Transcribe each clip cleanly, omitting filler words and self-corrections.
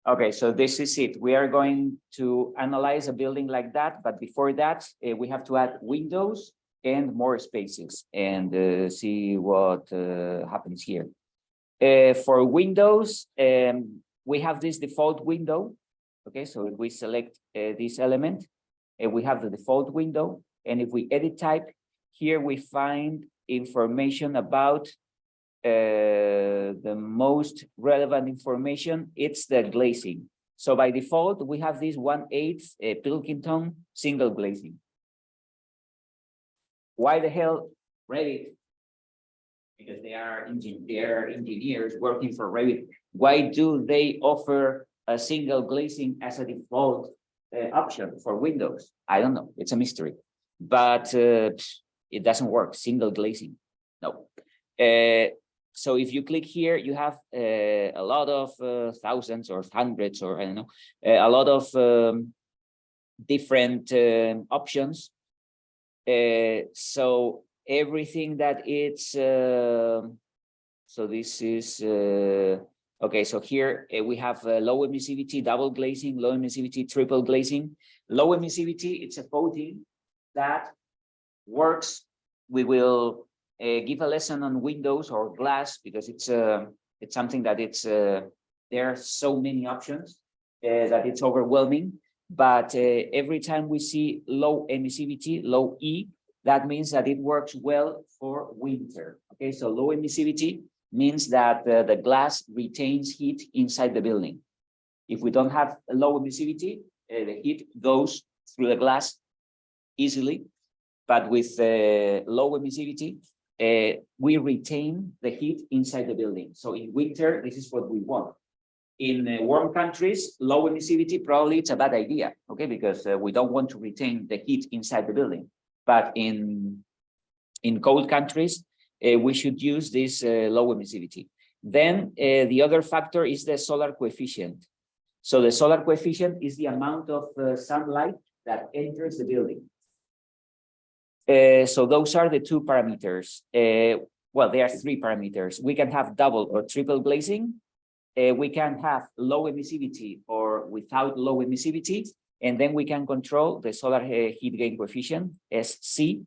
Okay, so this is it. We are going to analyze a building like that, but before that, we have to add windows and more spaces and see what happens here. For windows, we have this default window. Okay, so if we select this element, we have the default window, and if we edit type, here we find information about the most relevant information. It's the glazing. So by default, we have this 1/8 Pilkington single glazing. Why the hell REVIT? Because they are engineers working for REVIT. Why do they offer a single glazing as a default option for Windows? I don't know. It's a mystery, but it doesn't work. Single glazing, no. So if you click here, you have a lot of thousands or hundreds or I don't know, a lot of different options. So everything that it's, so this is, okay, so here we have low emissivity, double glazing, low emissivity, triple glazing. Low emissivity, it's a coating that works. We will give a lesson on windows or glass because it's something that it's there are so many options that it's overwhelming. But every time we see low emissivity, low E, that means that it works well for winter. Okay, so low emissivity means that the glass retains heat inside the building. If we don't have a low emissivity, the heat goes through the glass easily. But with low emissivity, we retain the heat inside the building. So in winter, this is what we want. In warm countries, low emissivity, probably it's a bad idea, okay? Because we don't want to retain the heat inside the building. But in cold countries, we should use this low emissivity. Then the other factor is the solar coefficient. So the solar coefficient is the amount of sunlight that enters the building. So those are the two parameters. Well, there are three parameters. We can have double or triple glazing. We can have low emissivity or without low emissivity. And then we can control the solar heat gain coefficient, SC.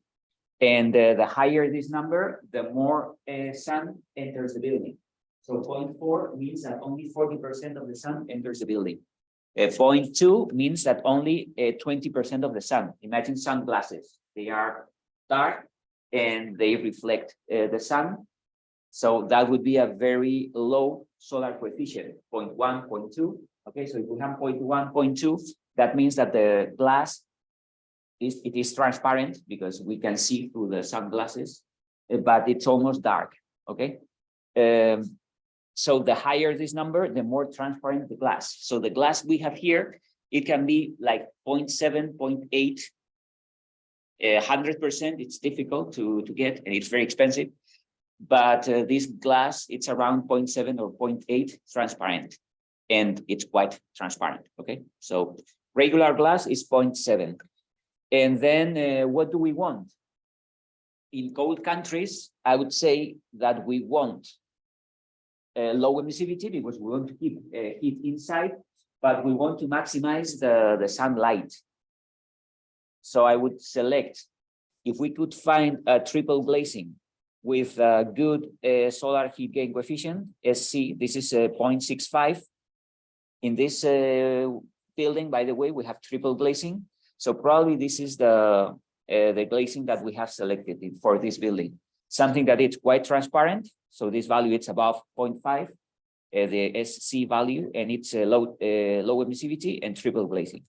And the higher this number, the more sun enters the building. So 0.4 means that only 40% of the sun enters the building. 0.2 means that only 20% of the sun. Imagine sunglasses. They are dark and they reflect the sun. So that would be a very low solar coefficient, 0.1, 0.2. Okay, so if we have 0.1, 0.2, that means that the glass is transparent because we can see through the sunglasses, but it's almost dark. Okay. So the higher this number, the more transparent the glass. So the glass we have here, it can be like 0.7, 0.8, 100%. It's difficult to get, and it's very expensive. But this glass, it's around 0.7 or 0.8 transparent, and it's quite transparent. Okay, so regular glass is 0.7. And then what do we want? In cold countries, I would say that we want low emissivity because we want to keep heat inside, but we want to maximize the sunlight. So I would select, if we could find a triple glazing with a good solar heat gain coefficient, SC, this is 0.65. In this building, by the way, we have triple glazing. So probably this is the glazing that we have selected for this building. Something that it's quite transparent. So this value, it's above 0.5, the SC value, and it's low emissivity and triple glazing.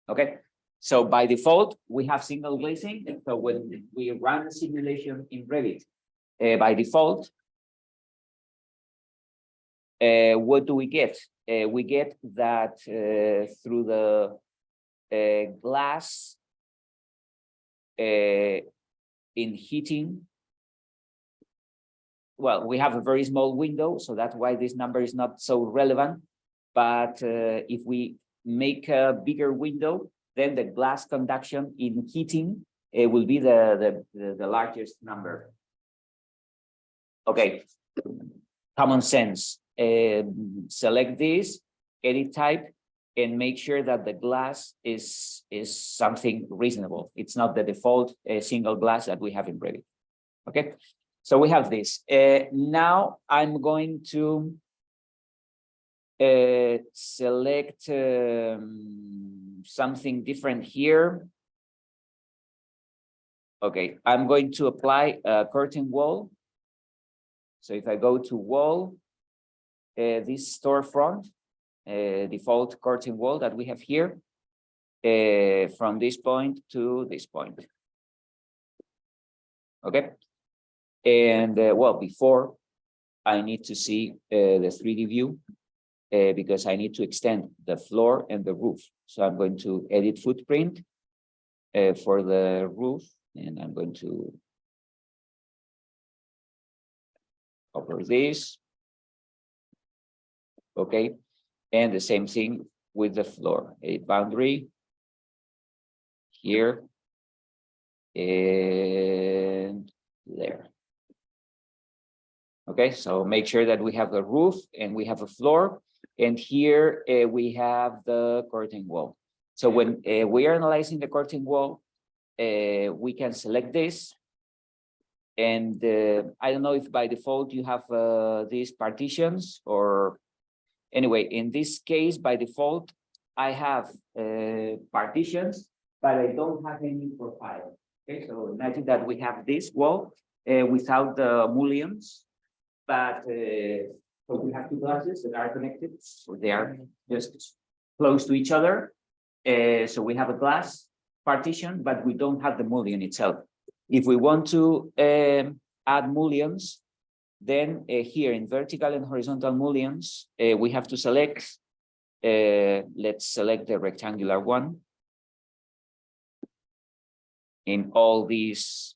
Okay. So by default, we have single glazing. And so when we run a simulation in REVIT, by default, what do we get? We get that through the glass in heating, well, we have a very small window, so that's why this number is not so relevant. But if we make a bigger window, then the glass conduction in heating will be the largest number. Okay, common sense. Select this edit type, and make sure that the glass is something reasonable. It's not the default single glass that we have in Revit. Okay, so we have this. Now I'm going to select something different here. Okay, I'm going to apply a curtain wall. So if I go to wall, this storefront, default curtain wall that we have here, from this point to this point. Okay, and well, before I need to see the 3D view because I need to extend the floor and the roof. So I'm going to edit footprint for the roof, and I'm going to cover this. Okay, and the same thing with the floor, a boundary here and there. Okay, so make sure that we have the roof and we have a floor, and here we have the curtain wall. So when we are analyzing the curtain wall, we can select this, and I don't know if by default you have these partitions, or anyway, in this case, by default, I have partitions, but I don't have any profile. Okay, so imagine that we have this wall without the mullions, but so we have two glasses that are connected, so they are just close to each other. So we have a glass partition, but we don't have the mullion itself. If we want to add mullions, then here in vertical and horizontal mullions, we have to select, let's select the rectangular one. In all these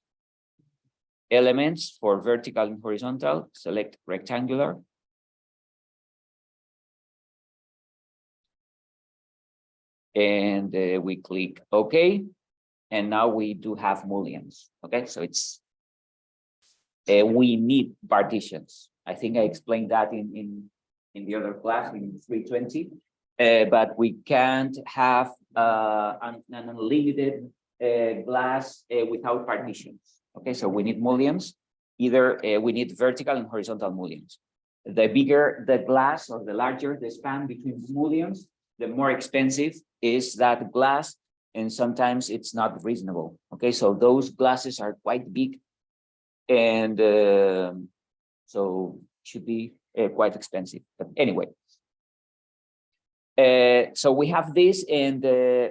elements for vertical and horizontal, select rectangular. And we click OK. And now we do have mullions. Okay, so it's we need partitions. I think I explained that in the other class in 320, but we can't have an unlimited glass without partitions. Okay, so we need mullions. Either we need vertical and horizontal mullions. The bigger the glass or the larger the span between mullions, the more expensive is that glass, and sometimes it's not reasonable. Okay, so those glasses are quite big, and so should be quite expensive. But anyway, so we have this, and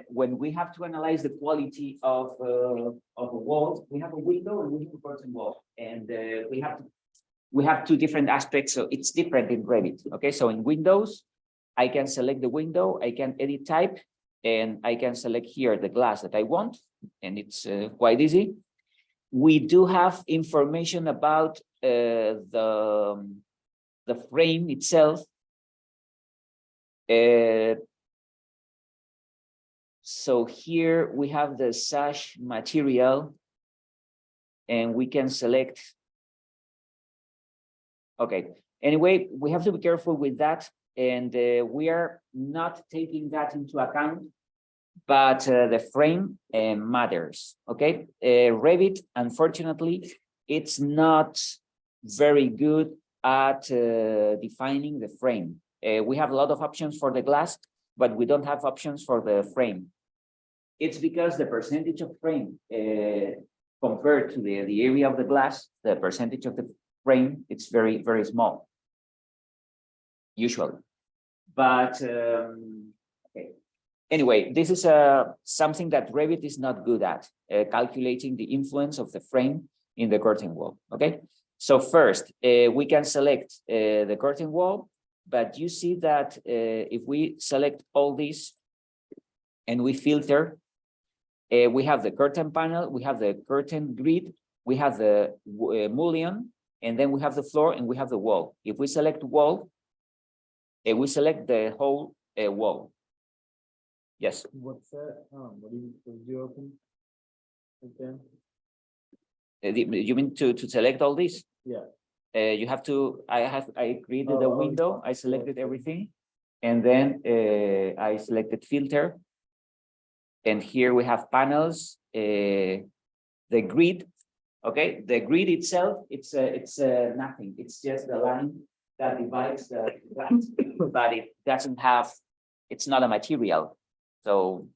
when we have to analyze the quality of a wall, we have a window and we have a curtain wall, and we have two different aspects, so it's different in Revit. Okay, so in Windows, I can select the window, I can edit type, and I can select here the glass that I want, and it's quite easy. We do have information about the frame itself. So here we have the sash material, and we can select. Okay, anyway, we have to be careful with that, and we are not taking that into account, but the frame matters. Okay, Revit, unfortunately, it's not very good at defining the frame. We have a lot of options for the glass, but we don't have options for the frame. It's because the percentage of frame compared to the area of the glass, the percentage of the frame, it's very, very small, usually. But okay. Anyway, this is something that Revit is not good at, calculating the influence of the frame in the curtain wall. Okay, so first we can select the curtain wall, but you see that if we select all these and we filter, we have the curtain panel, we have the curtain grid, we have the mullion, and then we have the floor and we have the wall. If we select wall, we select the whole wall. Yes. What's that? What did you open again? You mean to select all this? Yeah. You have to. I created a window. I selected everything, And then I selected filter. And here we have panels, the grid. Okay, the grid itself, it's nothing. It's just the line that divides the glass, but it doesn't have, it's not a material. So,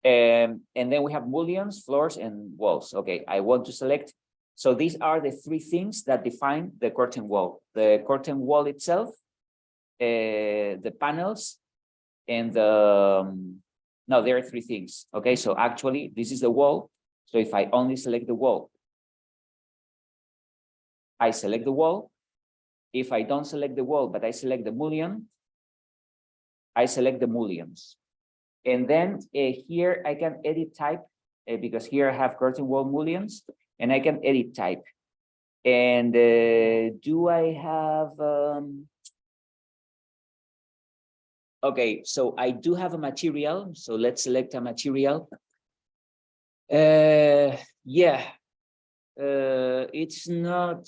and then we have mullions, floors, and walls. Okay, I want to select. So these are the three things that define the curtain wall. The curtain wall itself, the panels, and the, no, there are three things. Okay, so actually this is the wall. So if I only select the wall, I select the wall. If I don't select the wall, but I select the mullion, I select the mullions. And then here I can edit type because here I have curtain wall mullions, and I can edit type. And do I have, okay, so I do have a material. So let's select a material. Yeah, it's not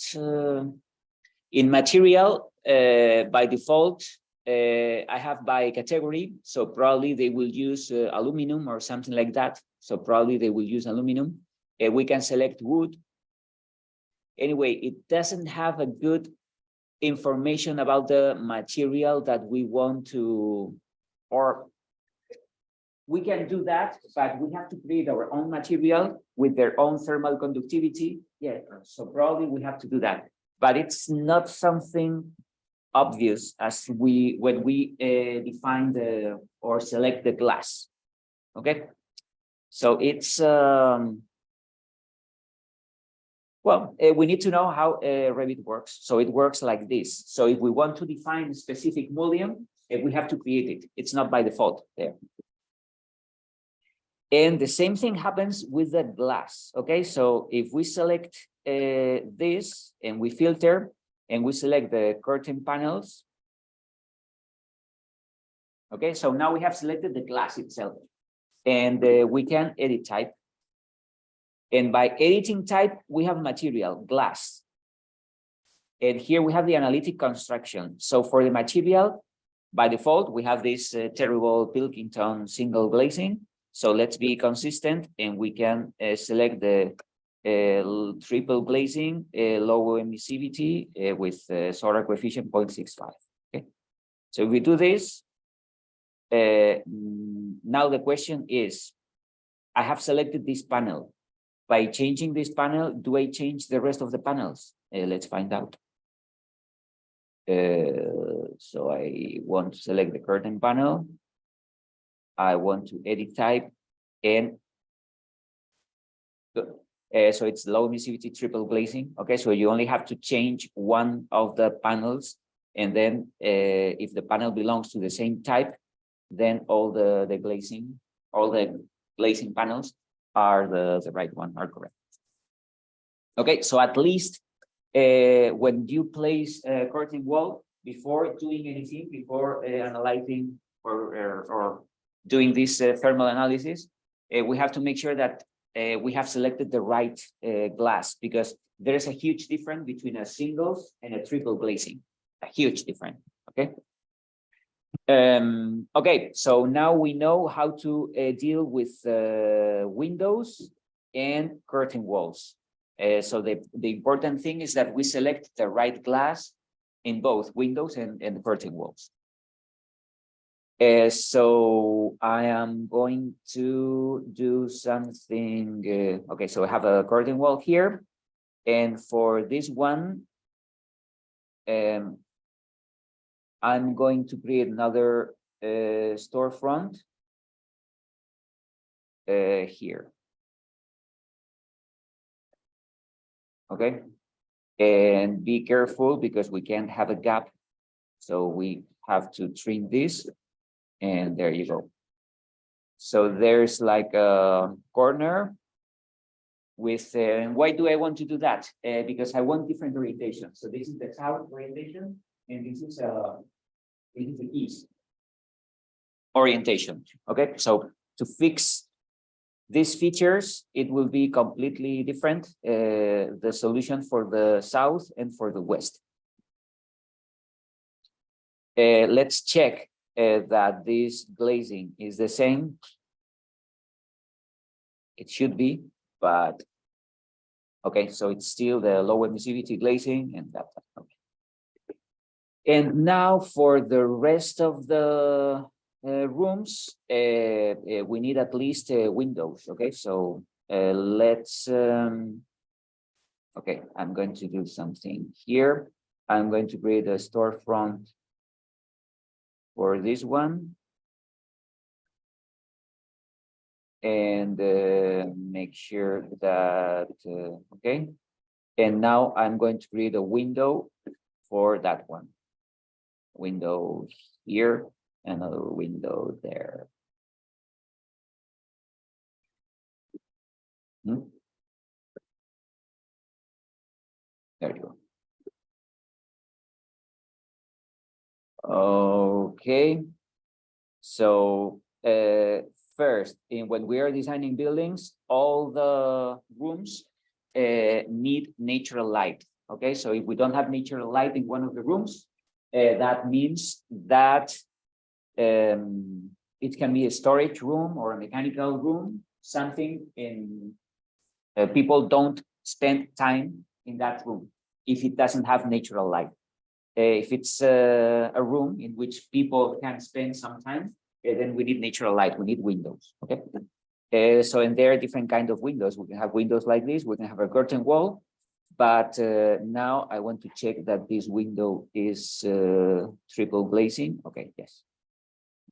in material by default. I have by category, so probably they will use aluminum or something like that. So probably they will use aluminum. We can select wood. Anyway, it doesn't have a good information about the material that we want to, or we can do that, but we have to create our own material with their own thermal conductivity. Yeah, so probably we have to do that, but it's not something obvious as when we define the or select the glass. Okay, so it's well, we need to know how Revit works. So it works like this. So if we want to define a specific mullion, we have to create it. It's not by default there. And the same thing happens with the glass. Okay, so if we select this and we filter and we select the curtain panels. Okay, so now we have selected the glass itself, and we can edit type. And by editing type, we have material, glass. And here we have the analytic construction. So for the material, by default, we have this terrible Pilkington single glazing. So let's be consistent, and we can select the triple glazing, low emissivity with solar coefficient 0.65. Okay, so if we do this, now the question is, I have selected this panel. By changing this panel, do I change the rest of the panels? Let's find out. So I want to select the curtain panel. I want to edit type, and so it's low emissivity triple glazing. Okay, so you only have to change one of the panels, and then if the panel belongs to the same type, then all the glazing, all the glazing panels are the right one, are correct. Okay, so at least when you place a curtain wall, before doing anything, before analyzing or doing this thermal analysis, we have to make sure that we have selected the right glass, because there is a huge difference between a single and a triple glazing, a huge difference. Okay. Okay, so now we know how to deal with windows and curtain walls. So the important thing is that we select the right glass in both windows and curtain walls. So I am going to do something. Okay, so I have a curtain wall here, and for this one, I'm going to create another storefront here. Okay, and be careful because we can't have a gap, so we have to trim this, and there you go. So there's like a corner with, why do I want to do that? Because I want different orientation. So this is the south orientation, and this is the east orientation. Okay, so to fix these features, it will be completely different, the solution for the south and for the west. Let's check that this glazing is the same. It should be, but okay, so it's still the low emissivity glazing and that. Okay. And now for the rest of the rooms, we need at least windows. Okay, so let's. Okay, I'm going to do something here. I'm going to create a storefront for this one. And make sure that, okay. And now I'm going to create a window for that one. Window here, another window there. There you go. Okay. So first, when we are designing buildings, all the rooms need natural light. Okay, so if we don't have natural light in one of the rooms, that means that it can be a storage room or a mechanical room, something in people don't spend time in that room if it doesn't have natural light. If it's a room in which people can spend some time, then we need natural light, we need windows, okay? So, and there are different kinds of windows. We can have windows like this, we can have a curtain wall, but now I want to check that this window is triple glazing. Okay, yes.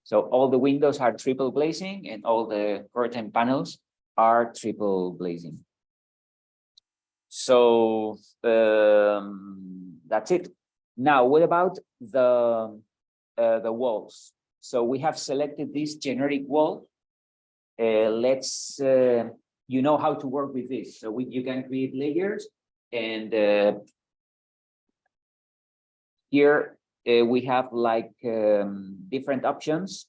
So all the windows are triple glazing and all the curtain panels are triple glazing. So that's it. Now, what about the walls? So we have selected this generic wall. Let's, you know how to work with this. So you can create layers, and here we have like different options.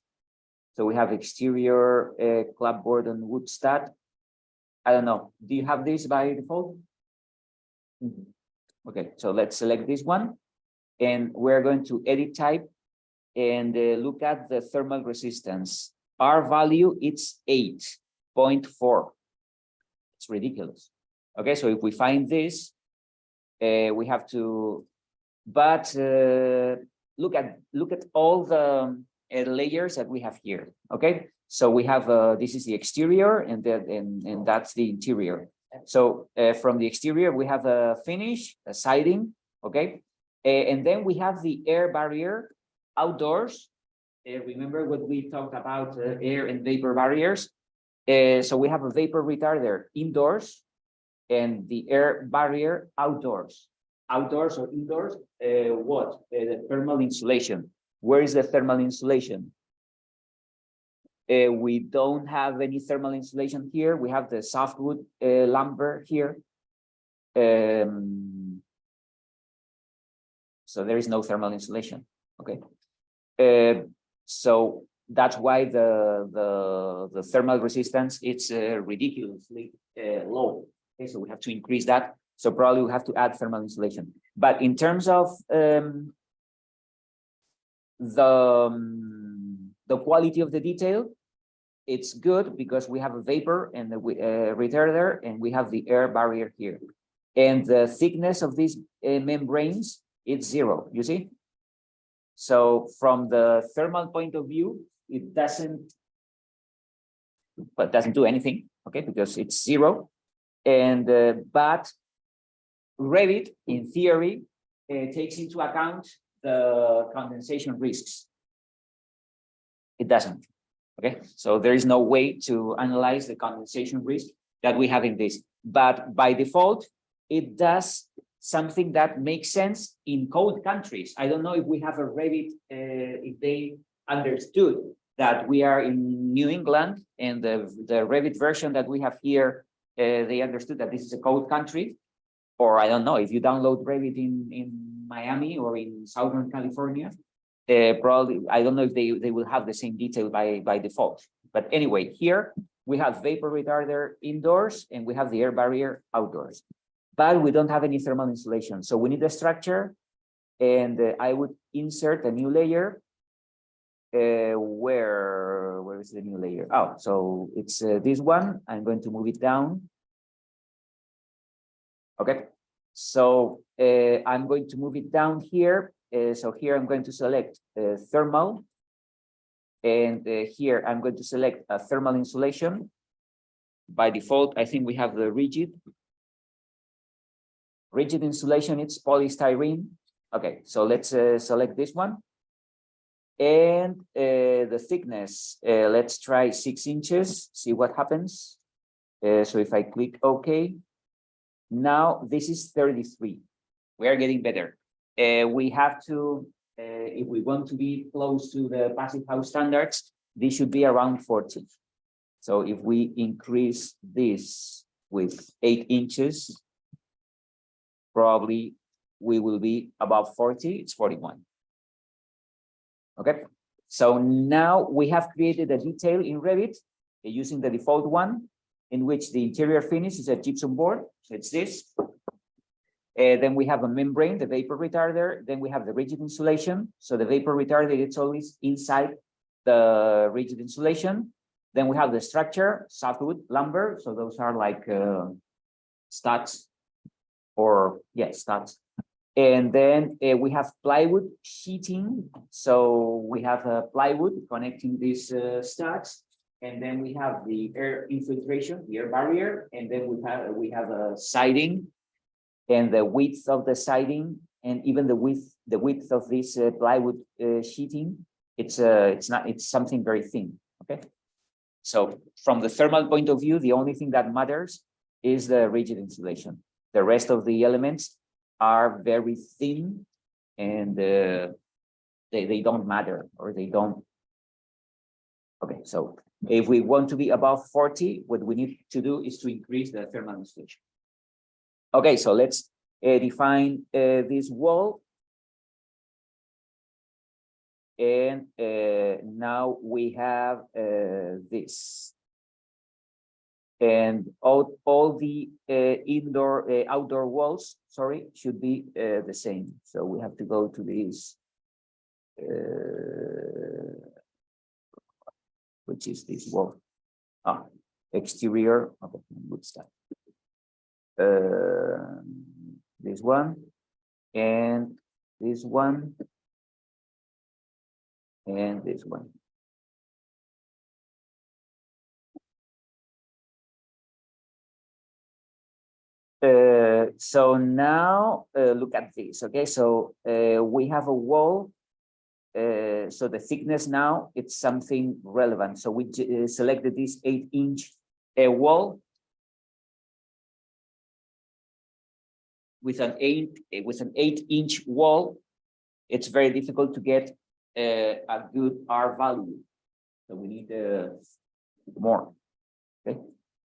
So we have exterior, clapboard, and wood stud. I don't know. Do you have this by default? Okay, so let's select this one, and we're going to edit type and look at the thermal resistance. Our value, it's 8.4. It's ridiculous. Okay, so if we find this, we have to, but look at all the layers that we have here. Okay, so we have this is the exterior, and that's the interior. So from the exterior, we have a finish, a siding. Okay, and then we have the air barrier outdoors. Remember what we talked about, air and vapor barriers. So we have a vapor retarder indoors and the air barrier outdoors. Outdoors or indoors, what? The thermal insulation. Where is the thermal insulation? We don't have any thermal insulation here. We have the softwood lumber here. So there is no thermal insulation. Okay. So that's why the thermal resistance it's ridiculously low. Okay, so we have to increase that. So probably we have to add thermal insulation. But in terms of the quality of the detail, it's good because we have a vapor and the retarder, and we have the air barrier here. And the thickness of these membranes, it's 0, you see? So from the thermal point of view, it doesn't do anything, okay, because it's 0. And but REVIT, in theory, takes into account the condensation risks. It doesn't. Okay, so there is no way to analyze the condensation risk that we have in this. But by default, it does something that makes sense in cold countries. I don't know if we have a REVIT, if they understood that we are in New England, and the REVIT version that we have here, they understood that this is a cold country. Or I don't know, if you download REVIT in Miami or in Southern California, probably, I don't know if they will have the same detail by default. But anyway, here we have vapor retarder indoors and we have the air barrier outdoors. But we don't have any thermal insulation. So we need a structure and I would insert a new layer. Where is the new layer? Oh, so it's this one. I'm going to move it down. Okay, so I'm going to move it down here. So here I'm going to select thermal, and here I'm going to select a thermal insulation. By default, I think we have the rigid insulation. It's polystyrene. Okay, so let's select this one. And the thickness, let's try 6 inches, see what happens. So if I click OK, now this is 33. We are getting better. We have to, if we want to be close to the passive house standards, this should be around 40. So if we increase this with 8 inches, probably we will be above 40, it's 41. Okay, so now we have created a detail in Revit using the default one, in which the interior finish is a gypsum board. So it's this. Then we have a membrane, the vapor retarder. Then we have the rigid insulation. So the vapor retarder, it's always inside the rigid insulation. Then we have the structure, softwood, lumber. So those are like studs, or yeah, studs. And then we have plywood sheeting. So we have a plywood connecting these studs. And then we have the air infiltration, the air barrier. And then we have a siding, and the width of the siding, and even the width of this plywood sheeting. It's something very thin. Okay. So from the thermal point of view, the only thing that matters is the rigid insulation. The rest of the elements are very thin, and they don't matter, or they don't. Okay, so if we want to be above 40, what we need to do is to increase the thermal insulation. Okay, so let's define this wall. And now we have this. And all the outdoor walls, sorry, should be the same. So we have to go to this, which is this wall. Exterior. Okay, good stuff. This one, and this one, and this one. So now look at this. Okay, so we have a wall. So the thickness now, it's something relevant. So we selected this 8-inch wall with an 8-inch wall. It's very difficult to get a good R value. So we need more. Okay,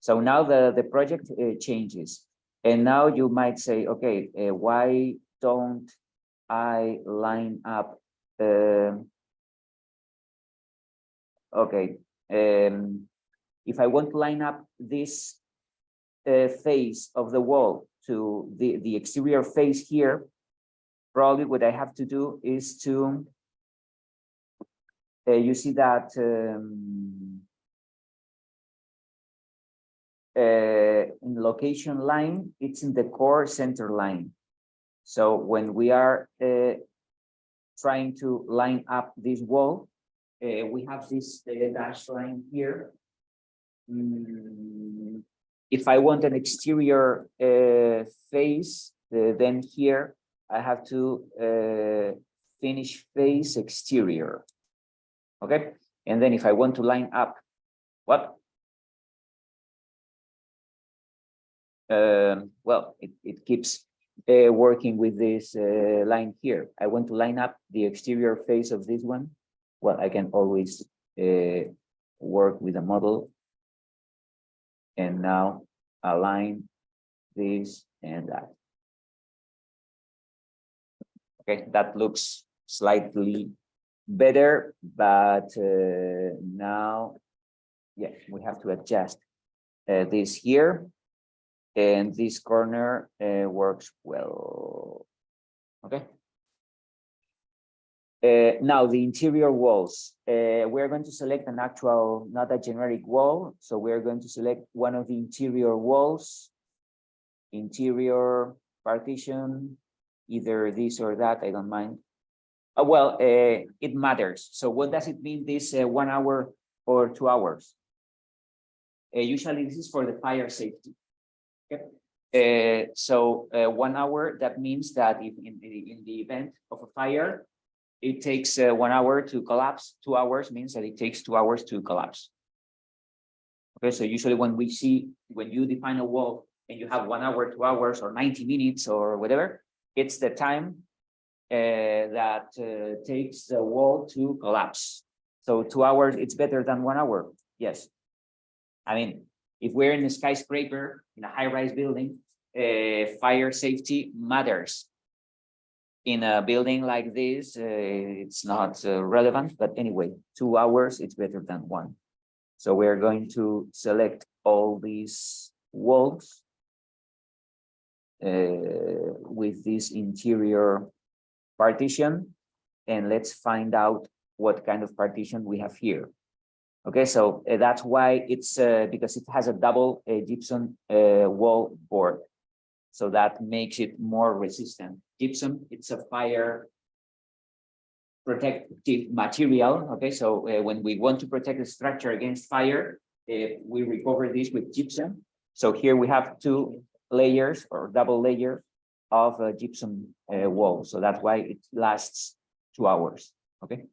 so now the project changes. And now you might say, okay, why don't I line up? Okay, if I want to line up this face of the wall to the exterior face here, probably what I have to do is to, you see that in location line, it's in the core center line. So when we are trying to line up this wall, we have this dashed line here. If I want an exterior face, then here I have to finish face exterior. Okay, and then if I want to line up, what? Well, it keeps working with this line here. I want to line up the exterior face of this one. Well, I can always work with a model, and now align this and that. Okay, that looks slightly better, but now, yeah, we have to adjust this here. And this corner works well. Okay, Now the interior walls, we're going to select an actual, not a generic wall. So we're going to select one of the interior walls, interior partition, either this or that, I don't mind. Well, it matters. So what does it mean, this 1 hour or 2 hours? Usually this is for the fire safety. Okay. So 1 hour, that means that if in the event of a fire, it takes 1 hour to collapse. 2 hours means that it takes 2 hours to collapse. Okay, so usually when you define a wall and you have 1 hour, 2 hours, or 90 minutes or whatever, it's the time that takes the wall to collapse. So 2 hours, it's better than 1 hour. Yes. I mean, if we're in a skyscraper, in a high-rise building, fire safety matters. In a building like this, it's not relevant, but anyway, 2 hours, it's better than 1. So we're going to select all these walls with this interior partition, and let's find out what kind of partition we have here. Okay, so that's why it's because it has a double gypsum wall board. So that makes it more resistant. Gypsum, it's a fire protective material. Okay, so when we want to protect the structure against fire, we recover this with gypsum. So here we have 2 layers or double layer of gypsum wall. So that's why it lasts 2 hours. Okay.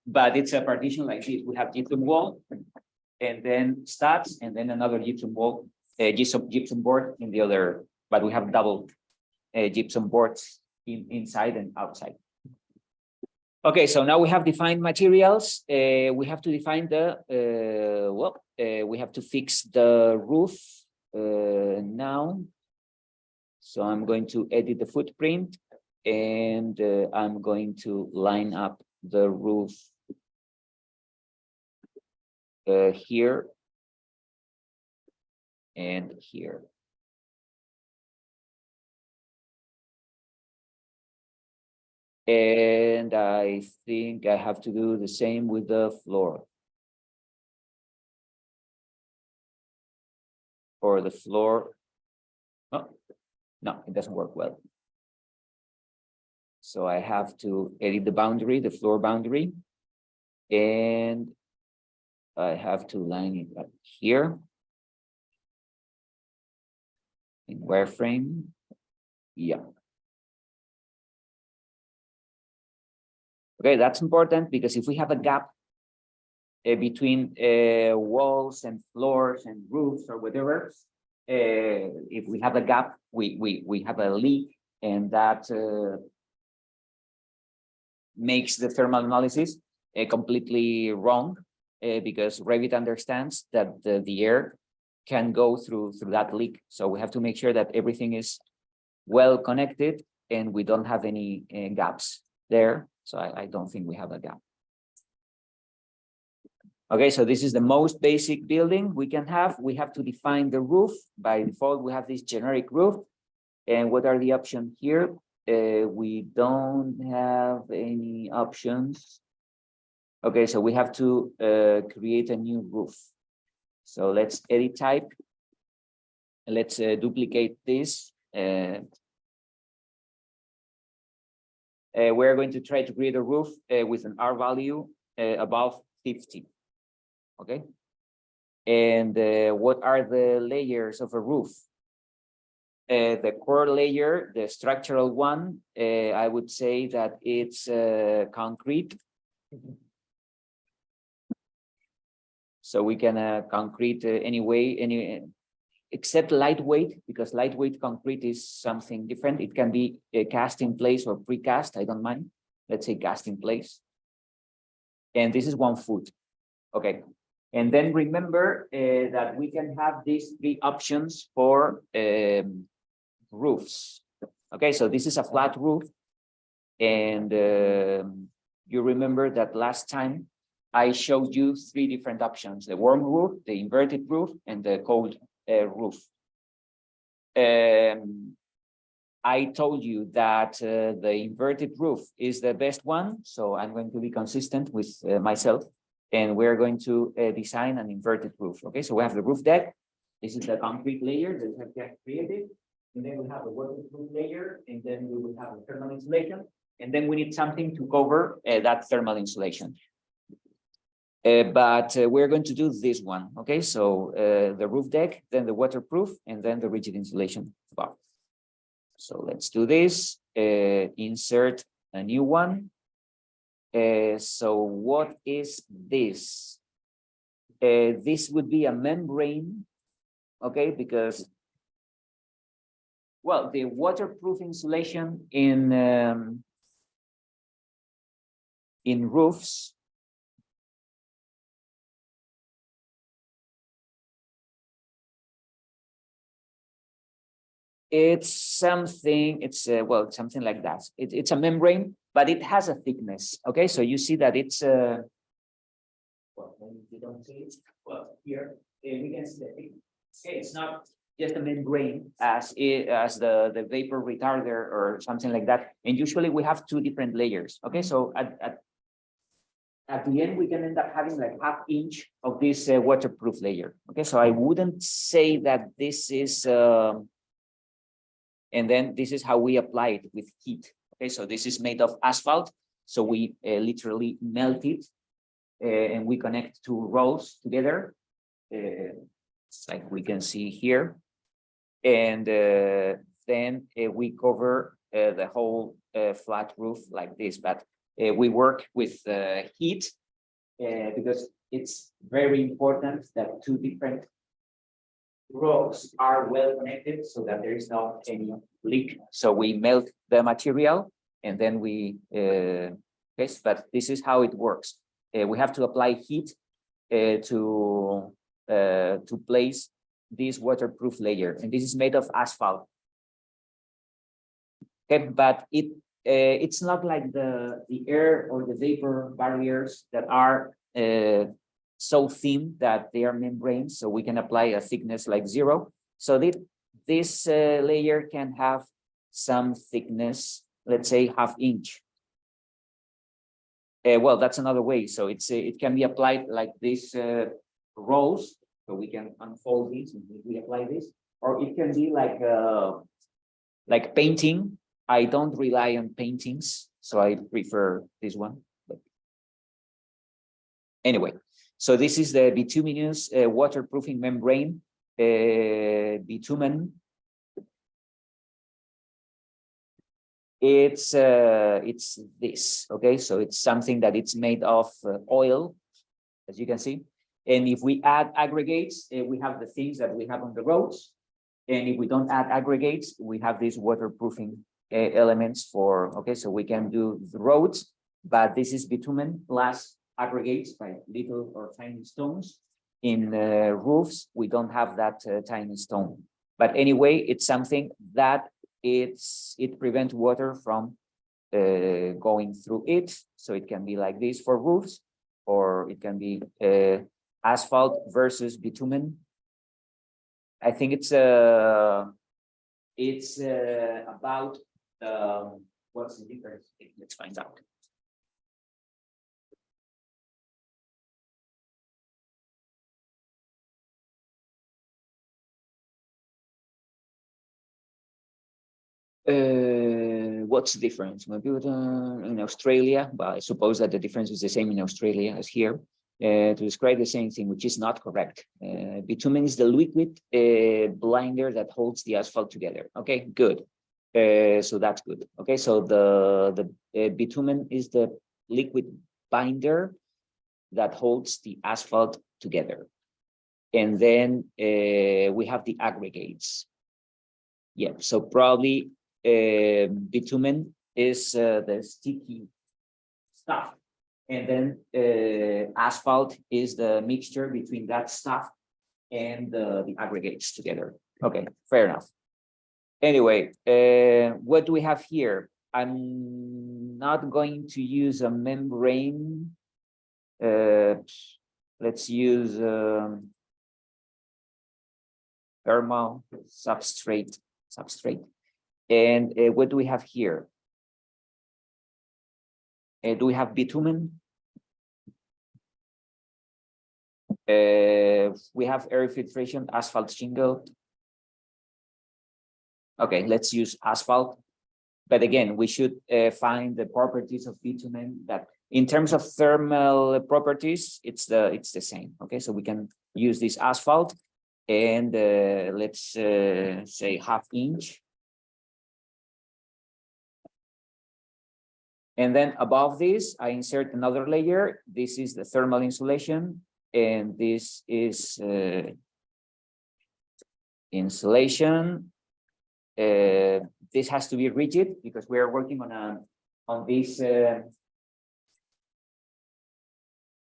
But it's a partition like this. We have gypsum wall, and then studs, and then another gypsum wall, gypsum board in the other. But we have double gypsum boards inside and outside. Okay, so now we have defined materials. We have to define the we have to fix the roof now. So I'm going to edit the footprint, and I'm going to line up the roof here and here. And I think I have to do the same with the floor. Or the floor. Oh, no, it doesn't work well. So I have to edit the boundary, the floor boundary. And I have to line it up here. In wireframe. Yeah. Okay, that's important because if we have a gap between walls and floors and roofs or whatever, if we have a gap, we have a leak, and that makes the thermal analysis completely wrong because Revit understands that the air can go through that leak. So we have to make sure that everything is well connected and we don't have any gaps there. So I don't think we have a gap. Okay, so this is the most basic building we can have. We have to define the roof. By default, we have this generic roof. And what are the options here? We don't have any options. Okay, so we have to create a new roof. So let's edit type. Let's duplicate this. We're going to try to create a roof with an R value above 50. Okay. And what are the layers of a roof? The core layer, the structural one, I would say that it's concrete. So we can concrete anyway, except lightweight, because lightweight concrete is something different. It can be cast in place or precast. I don't mind. Let's say cast in place. And this is 1 foot. Okay. And then remember that we can have these 3 options for roofs. Okay, so this is a flat roof. And you remember that last time I showed you 3 different options: the warm roof, the inverted roof, and the cold roof. I told you that the inverted roof is the best one, so I'm going to be consistent with myself, and we're going to design an inverted roof. Okay, so we have the roof deck. This is the concrete layer that we have created, and then we have the waterproof layer, and then we will have the thermal insulation, and then we need something to cover that thermal insulation. But we're going to do this one. Okay, so the roof deck, then the waterproof, and then the rigid insulation above. So let's do this, insert a new one. So what is this? This would be a membrane, okay, because, well, the waterproof insulation in roofs it's something, it's well, something like that. It's a membrane, but it has a thickness. Okay, so you see that it's well, you don't see it. Well, here we can see the thickness. Okay, it's not just a membrane as the vapor retarder or something like that. And usually we have two different layers. Okay, so at the end we can end up having like ½ inch of this waterproof layer. Okay, so I wouldn't say that this is and then this is how we apply it with heat. Okay, so this is made of asphalt. So we literally melt it and we connect two rolls together. It's like we can see here. And then we cover the whole flat roof like this. But we work with heat because it's very important that two different rows are well connected so that there is not any leak. So we melt the material and then we yes, but this is how it works. We have to apply heat to place this waterproof layer, and this is made of asphalt. Okay, but it's not like the air or the vapor barriers that are so thin that they are membranes, so we can apply a thickness like 0. So this layer can have some thickness, let's say ½ inch. Well, that's another way. So it can be applied like these rolls. So we can unfold these and we apply this, or it can be like painting. I don't rely on paintings, so I prefer this one. But anyway. So this is the bituminous waterproofing membrane, bitumen. It's this, okay? So it's something that it's made of oil, as you can see. And if we add aggregates, we have the things that we have on the roads. And if we don't add aggregates, we have these waterproofing elements for, okay, so we can do the roads, but this is bitumen plus aggregates by little or tiny stones. In roofs, we don't have that tiny stone. But anyway, it's something that it prevents water from going through it. So it can be like this for roofs, or it can be asphalt versus bitumen. I think it's about what's the difference? Let's find out. What's the difference? Maybe in Australia, but I suppose that the difference is the same in Australia as here. To describe the same thing, which is not correct. Bitumen is the liquid binder that holds the asphalt together. Okay, good. So that's good. Okay, so the bitumen is the liquid binder that holds the asphalt together. And then we have the aggregates. Yeah, so probably bitumen is the sticky stuff. And then asphalt is the mixture between that stuff and the aggregates together. Okay, fair enough. Anyway, what do we have here? I'm not going to use a membrane. Let's use thermal substrate substrate. And what do we have here? Do we have bitumen? We have air filtration, asphalt shingle. Okay, let's use asphalt. But again, we should find the properties of bitumen that in terms of thermal properties, it's the same. Okay, so we can use this asphalt and let's say 1/2 inch. And then above this, I insert another layer. This is the thermal insulation, and this is insulation. This has to be rigid because we are working on this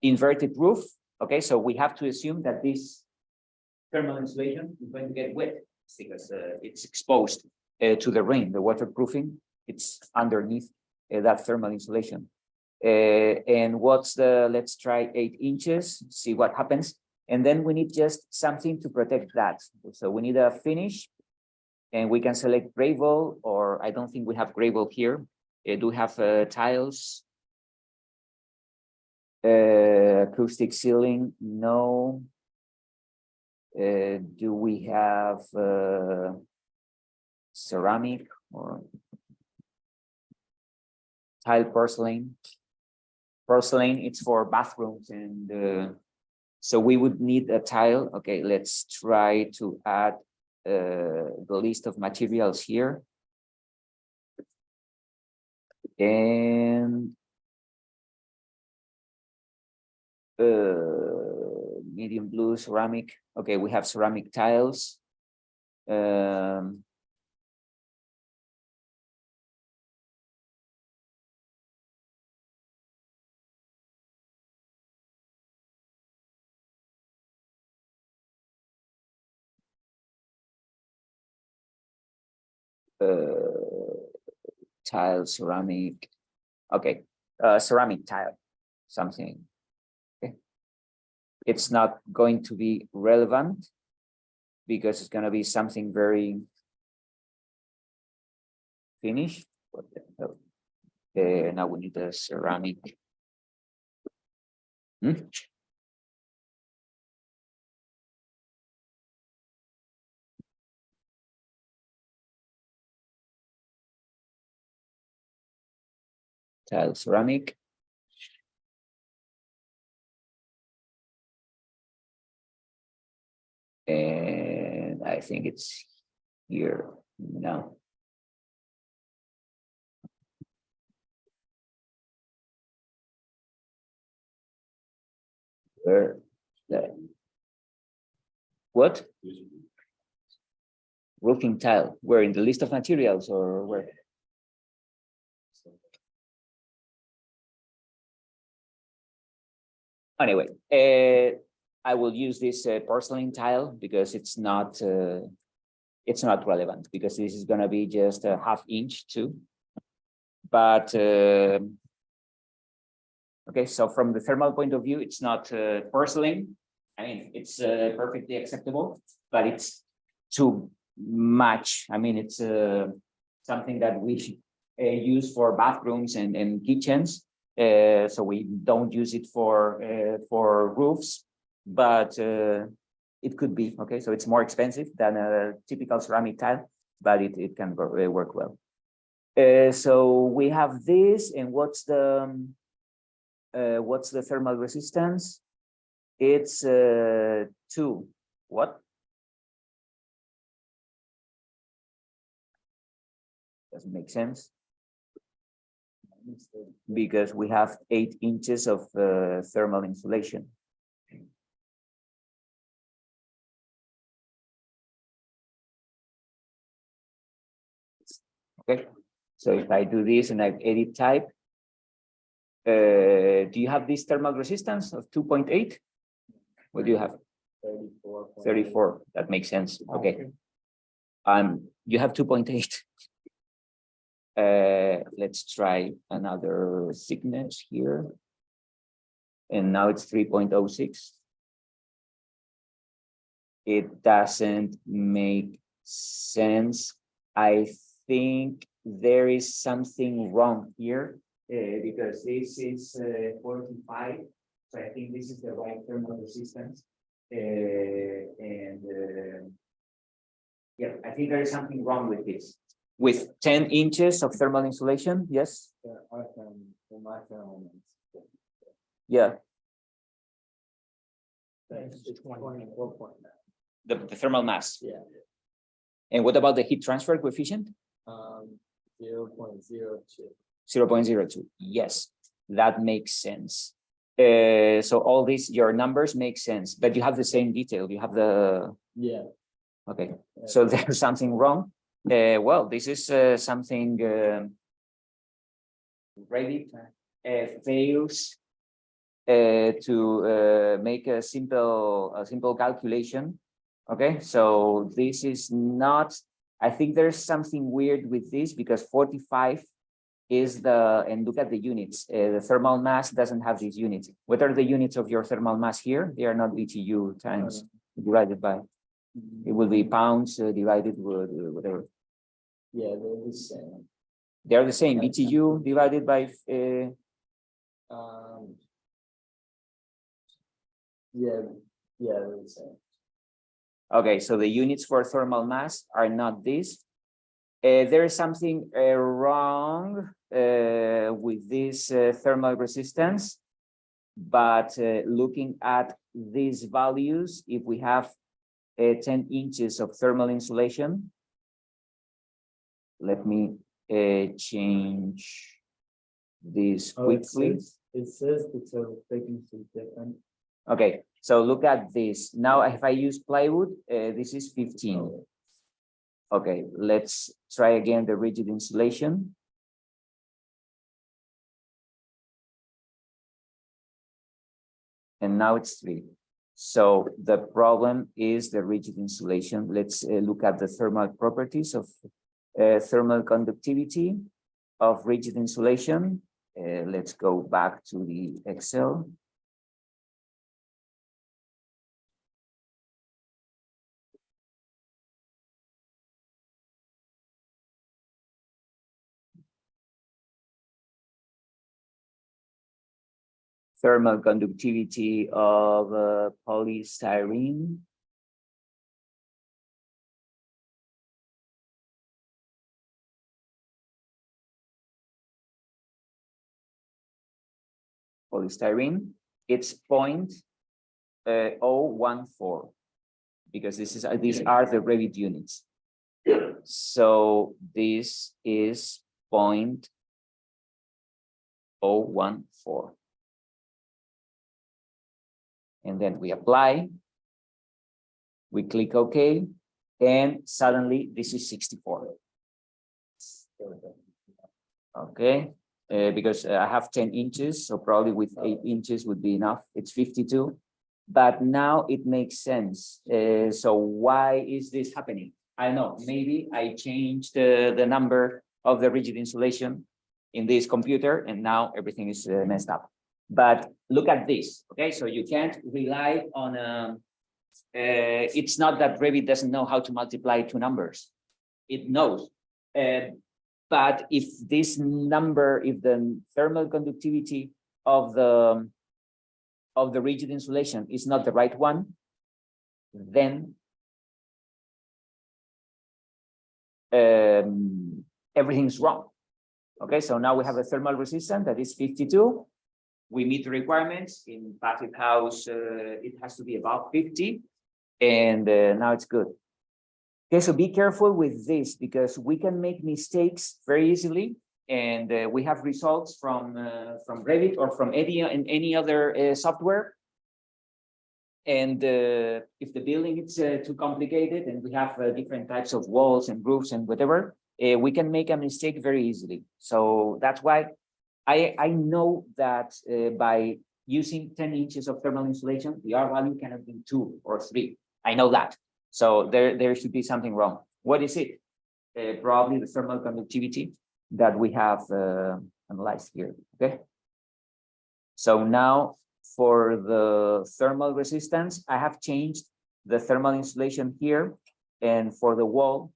inverted roof. Okay, so we have to assume that this thermal insulation is going to get wet because it's exposed to the rain. The waterproofing, it's underneath that thermal insulation. And what's the, let's try 8 inches, see what happens. And then we need just something to protect that. So we need a finish, and we can select gravel, or I don't think we have gravel here. Do we have tiles? Acoustic ceiling, no. Do we have ceramic or tile porcelain? Porcelain, it's for bathrooms, and so we would need a tile. Okay, let's try to add the list of materials here. And medium blue ceramic. Okay, we have ceramic tiles. Tile, ceramic. Okay, ceramic tile, something. Okay. It's not going to be relevant because it's going to be something very finished. What the hell? Now we need a ceramic. Tile, ceramic. And I think it's here now. Where the what? Roofing tile. Where, in the list of materials or where? Anyway, I will use this porcelain tile because it's not relevant, because this is going to be just a 1/2 inch too. But okay, so from the thermal point of view, it's not porcelain. I mean, it's perfectly acceptable, but it's too much. I mean, it's something that we use for bathrooms and kitchens. So we don't use it for roofs, but it could be okay. So it's more expensive than a typical ceramic tile, but it can work well. So we have this, and what's the thermal resistance? It's 2. What? Doesn't make sense, because we have 8 inches of thermal insulation. Okay, so if I do this and I edit type, do you have this thermal resistance of 2.8? What do you have? 34. 34. That makes sense. Okay. You have 2.8. Let's try another thickness here. And now it's 3.06. It doesn't make sense I think there is something wrong here because this is 45. So I think this is the right thermal resistance. Yeah, I think there is something wrong with this. With 10 inches of thermal insulation, yes? Yeah, I found in my elements. Yeah, It's 24.9. the thermal mass. Yeah. And what about the heat transfer coefficient? 0.02. 0.02. Yes, that makes sense. So all these, your numbers make sense, but you have the same detail. You have the, Yeah. okay. So there's something wrong. Well, this is something REVIT fails to make a simple calculation. Okay, so this is not, I think there's something weird with this because 45 is the, and look at the units, the thermal mass doesn't have these units. What are the units of your thermal mass here? They are not BTU times divided by, it will be pounds divided with whatever. Yeah, they're the same. They're the same, BTU divided by, yeah, they're the same. okay, so the units for thermal mass are not this. There is something wrong with this thermal resistance, but looking at these values, if we have 10 inches of thermal insulation, let me change this quickly. It says the total thickness is different. Okay, so look at this. Now, if I use plywood, this is 15. Okay, let's try again the rigid insulation. And now it's 3. So the problem is the rigid insulation. Let's look at the thermal properties of thermal conductivity of rigid insulation. Let's go back to the Excel. Thermal conductivity of polystyrene. Polystyrene, it's 0.014 because these are the REVIT units. So this is 0.014. And then we apply, we click OK, and suddenly this is 64. Okay, because I have 10 inches, so probably with 8 inches would be enough. It's 52, but now it makes sense. So why is this happening? I don't know, maybe I changed the number of the rigid insulation in this computer, and now everything is messed up. But look at this, okay? So you can't rely on, it's not that REVIT doesn't know how to multiply two numbers. It knows. But if this number, if the thermal conductivity of the rigid insulation is not the right one, then everything's wrong. Okay, so now we have a thermal resistance that is 52. We meet the requirements. In passive house, it has to be above 50, and now it's good. Okay, so be careful with this because we can make mistakes very easily, and we have results from REVIT or from any other software. And if the building is too complicated and we have different types of walls and roofs and whatever, we can make a mistake very easily. So that's why I know that by using 10 inches of thermal insulation, the R value cannot be 2 or 3. I know that. So there should be something wrong. What is it? Probably the thermal conductivity that we have analyzed here. Okay. So now for the thermal resistance, I have changed the thermal insulation here, and for the wall,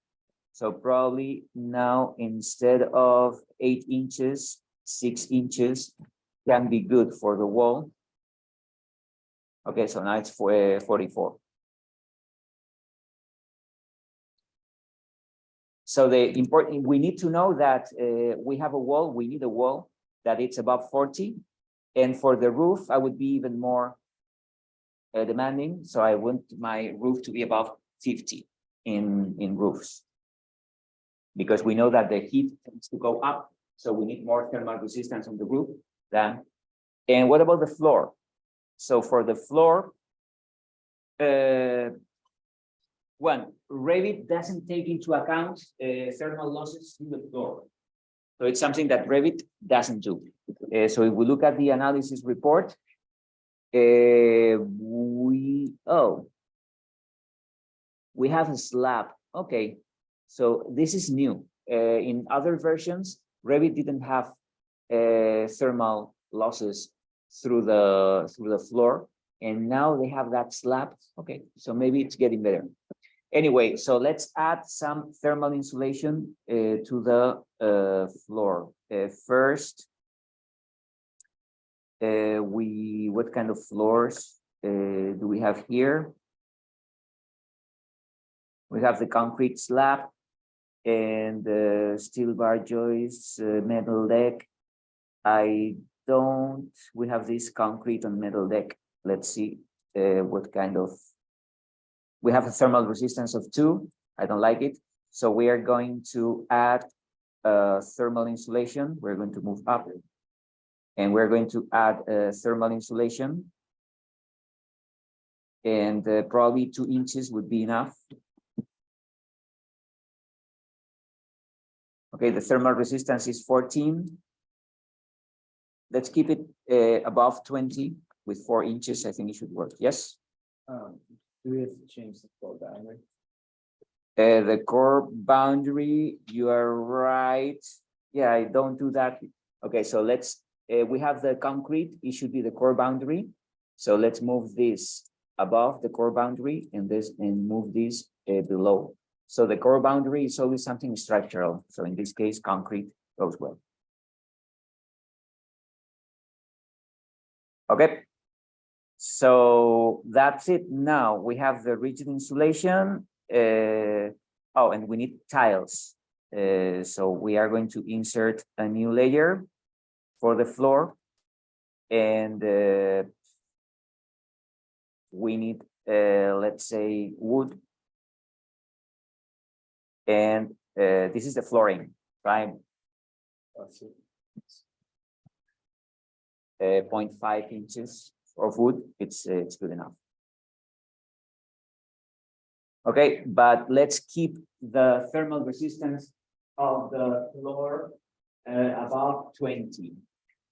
So probably now instead of 8 inches, 6 inches can be good for the wall. Okay, so now it's 44. So the important, we need to know that we have a wall, we need a wall that it's above 40. And for the roof, I would be even more demanding. So I want my roof to be above 50 in roofs. Because we know that the heat tends to go up. So we need more thermal resistance on the roof than. And what about the floor? So for the floor, one, REVIT doesn't take into account thermal losses in the floor. So it's something that REVIT doesn't do. So if we look at the analysis report, we have a slab. Okay, so this is new. In other versions, REVIT didn't have thermal losses through the floor, and now they have that slab. Okay, so maybe it's getting better. Anyway, so let's add some thermal insulation to the floor. First, what kind of floors do we have here? We have the concrete slab and steel bar joists, metal deck. We have this concrete and metal deck. Let's see what kind of, we have a thermal resistance of 2. I don't like it. So we are going to add thermal insulation. We're going to move up and we're going to add thermal insulation. And probably 2 inches would be enough. Okay, the thermal resistance is 14. Let's keep it above 20 with 4 inches. I think it should work. Yes? Do we have to change the floor boundary? The core boundary, you are right. Yeah, I don't do that. Okay, so let's, we have the concrete, it should be the core boundary. So let's move this above the core boundary and move this below. So the core boundary is always something structural. So in this case, concrete goes well. Okay. So that's it. Now we have the rigid insulation. Oh, and we need tiles. So we are going to insert a new layer for the floor. And we need, let's say, wood. And this is the flooring, right? 0.5 inches of wood, it's good enough. Okay, but let's keep the thermal resistance of the floor above 20.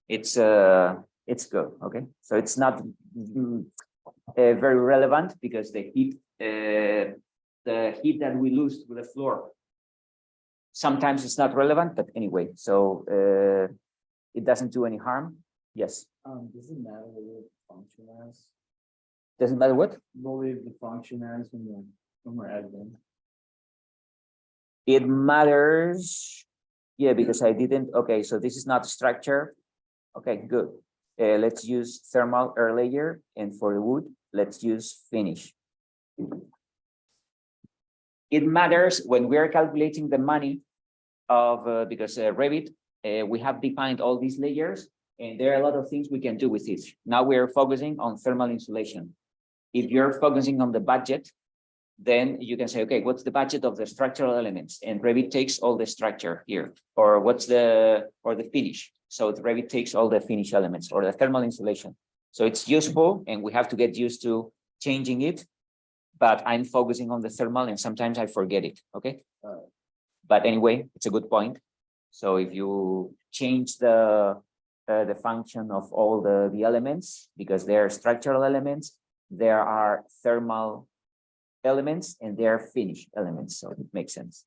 It's good. Okay, so it's not very relevant because the heat that we lose to the floor sometimes it's not relevant, but anyway, so it doesn't do any harm. Yes. Does it matter what the function as? Doesn't matter what? We'll leave the function as when we're editing. It matters. Yeah, because I didn't. Okay, so this is not structure. Okay, good. Let's use thermal air layer, and for the wood, let's use finish. It matters when we are calculating the money of because REVIT, we have defined all these layers. And there are a lot of things we can do with it. Now we are focusing on thermal insulation. If you're focusing on the budget, then you can say, okay, what's the budget of the structural elements? And REVIT takes all the structure here. Or what's the finish? So REVIT takes all the finish elements or the thermal insulation. So it's useful and we have to get used to changing it. But I'm focusing on the thermal and sometimes I forget it, okay? But anyway, it's a good point. So if you change the function of all the elements, because they are structural elements, there are thermal elements and they are finished elements, so it makes sense.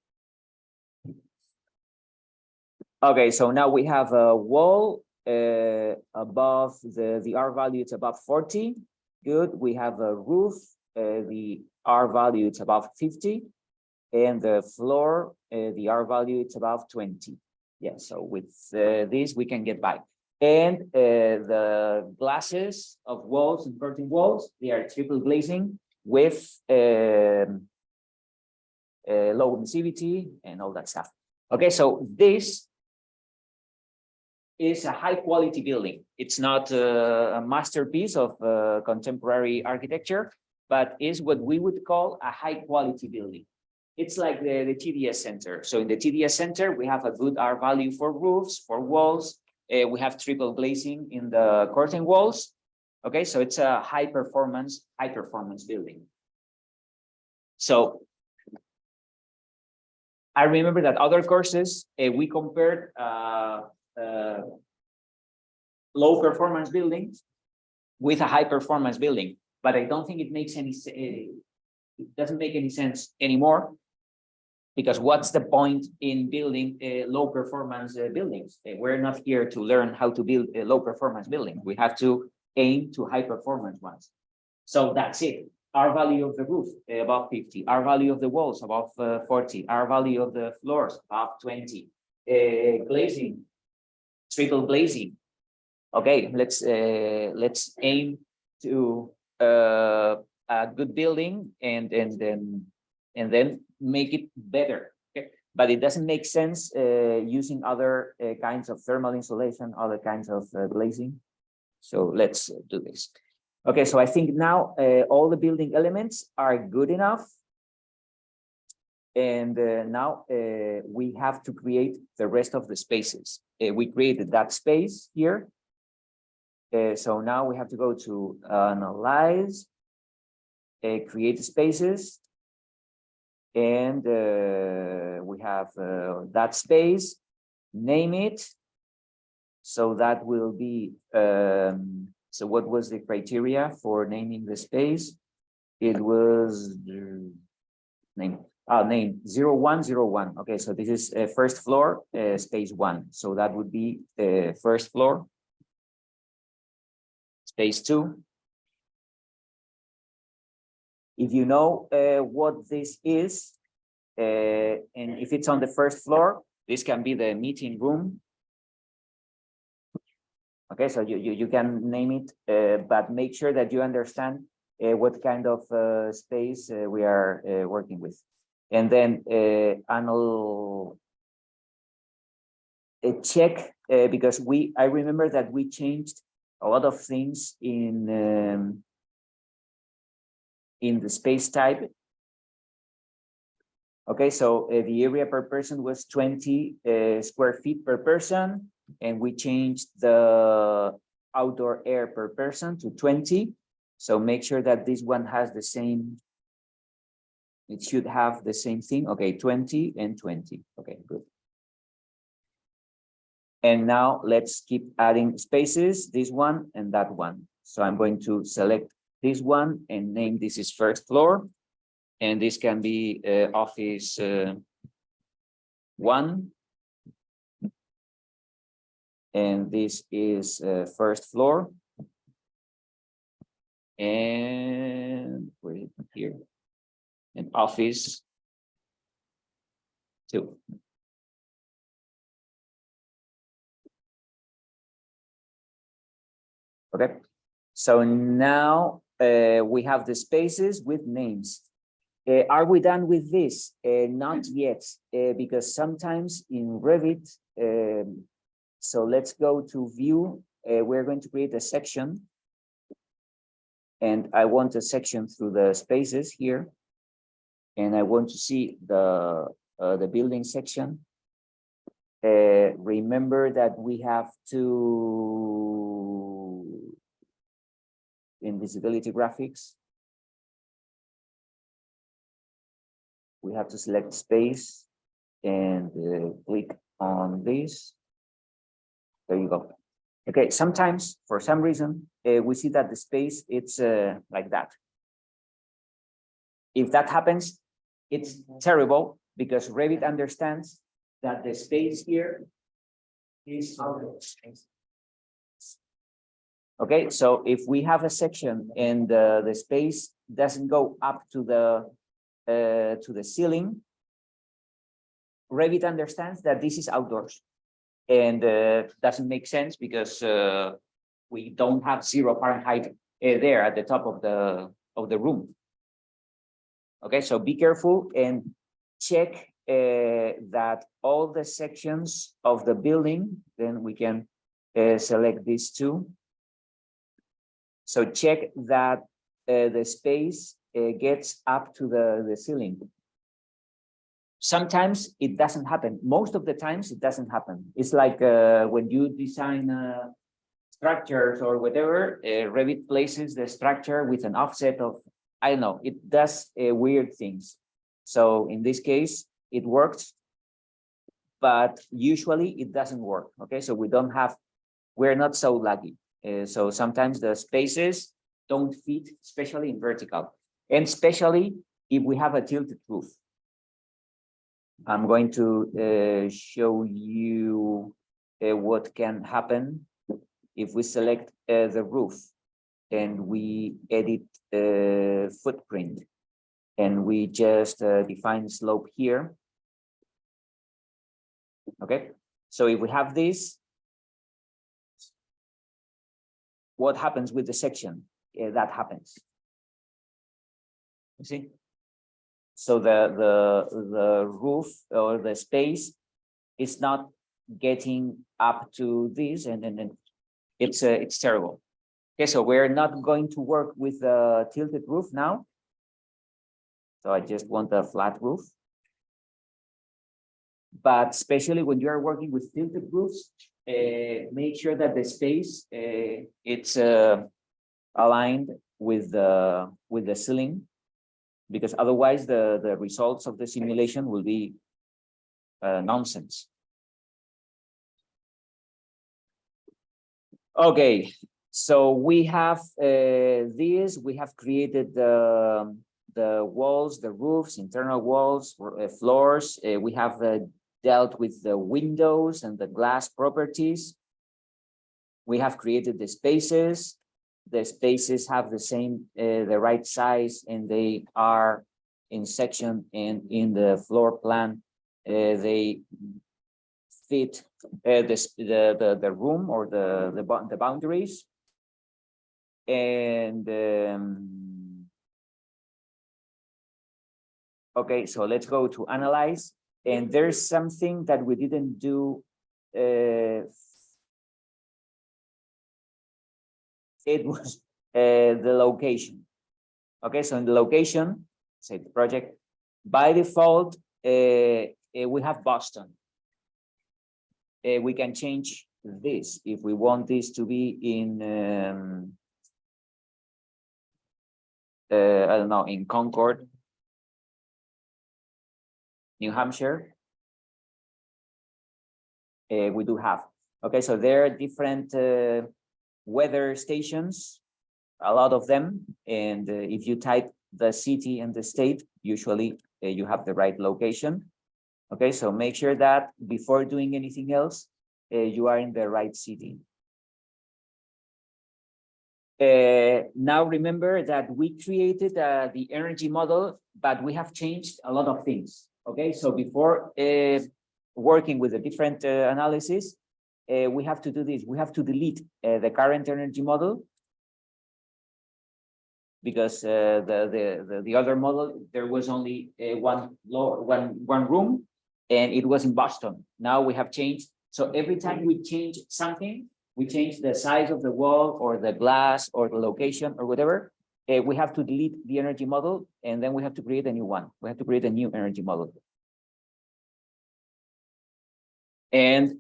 Okay, so now we have a wall above the R value, it's above 40. Good. We have a roof, the R value it's above 50. and the floor, the R value, it's above 20. Yeah, so with this, we can get by. And the glasses of walls and curtain walls, they are triple glazing with low emissivity and all that stuff. Okay, so this is a high quality building. It's not a masterpiece of contemporary architecture, but is what we would call a high quality building. It's like the TDS center. So in the TDS center, we have a good R value for roofs, for walls. We have triple glazing in the curtain walls. Okay, so it's a high performance building. So I remember that other courses, we compared low performance buildings with a high performance building, but I don't think it makes any it doesn't make any sense anymore, because what's the point in building low performance buildings? We're not here to learn how to build a low performance building. We have to aim to high performance ones. So that's it. R value of the roof above 50, R value of the walls above 40, R value of the floors above 20, glazing, triple glazing. Okay, let's aim to a good building and then make it better. Okay, but it doesn't make sense using other kinds of thermal insulation, other kinds of glazing. So let's do this. Okay, so I think now all the building elements are good enough. And now we have to create the rest of the spaces. We created that space here. So now we have to go to analyze, create spaces. And we have that space, name it. So that will be, so what was the criteria for naming the space? It was name 0101. Okay, so this is first floor, space 1. So that would be first floor, space 2. If you know what this is, and if it's on the first floor, this can be the meeting room. Okay, so you can name it, but make sure that you understand what kind of space we are working with. And then check, because I remember that we changed a lot of things in the space type. Okay, so the area per person was 20 square feet per person, and we changed the outdoor air per person to 20. So make sure that this one has the same, it should have the same thing. Okay, 20 and 20. Okay, good. And now let's keep adding spaces, this one and that one. So I'm going to select this one and name this is first floor. And this can be office 1. And this is first floor. And wait here. And office 2. Okay. So now we have the spaces with names. Are we done with this? Not yet, because sometimes in Revit, so let's go to view. We're going to create a section. And I want a section through the spaces here. And I want to see the building section. Remember that we have to invisibility graphics. We have to select space and click on this. There you go. Okay, sometimes for some reason we see that the space it's like that. If that happens, it's terrible, because Revit understands that the space here is out of space. Okay, so if we have a section and the space doesn't go up to the ceiling, Revit understands that this is outdoors, and doesn't make sense because we don't have 0 Fahrenheit there at the top of the room. Okay, so be careful and check that all the sections of the building, then we can select these two. So check that the space gets up to the ceiling. Sometimes it doesn't happen. Most of the times it doesn't happen. It's like when you design structures or whatever, Revit places the structure with an offset of, I don't know, it does weird things. So in this case, it works, but usually it doesn't work. Okay, so we're not so lucky. So sometimes the spaces don't fit, especially in vertical, and especially if we have a tilted roof. I'm going to show you what can happen if we select the roof and we edit footprint and we just define slope here. Okay, so if we have this, what happens with the section? That happens. You see? So the roof or the space is not getting up to this, and then it's terrible. Okay, so we're not going to work with the tilted roof now. So I just want a flat roof. But especially when you are working with tilted roofs, make sure that the space it's aligned with the ceiling, because otherwise the results of the simulation will be nonsense. Okay, so we have this. We have created the walls, the roofs, internal walls, floors. We have dealt with the windows and the glass properties. We have created the spaces. The spaces have the same, the right size, and they are in section and in the floor plan. They fit the room or the boundaries. And okay, so let's go to analyze. And there's something that we didn't do. It was the location. Okay, so in the location, say the project, by default, we have Boston. We can change this if we want this to be in, I don't know, in Concord, New Hampshire. We do have. Okay, so there are different weather stations, a lot of them. And if you type the city and the state, usually you have the right location. Okay, so make sure that before doing anything else, you are in the right city. Now remember that we created the energy model, but we have changed a lot of things. Okay, so before working with a different analysis, we have to do this. We have to delete the current energy model, because the other model, there was only one room, and it was in Boston. Now we have changed. So every time we change something, we change the size of the wall or the glass or the location or whatever, we have to delete the energy model, and then we have to create a new one. We have to create a new energy model. And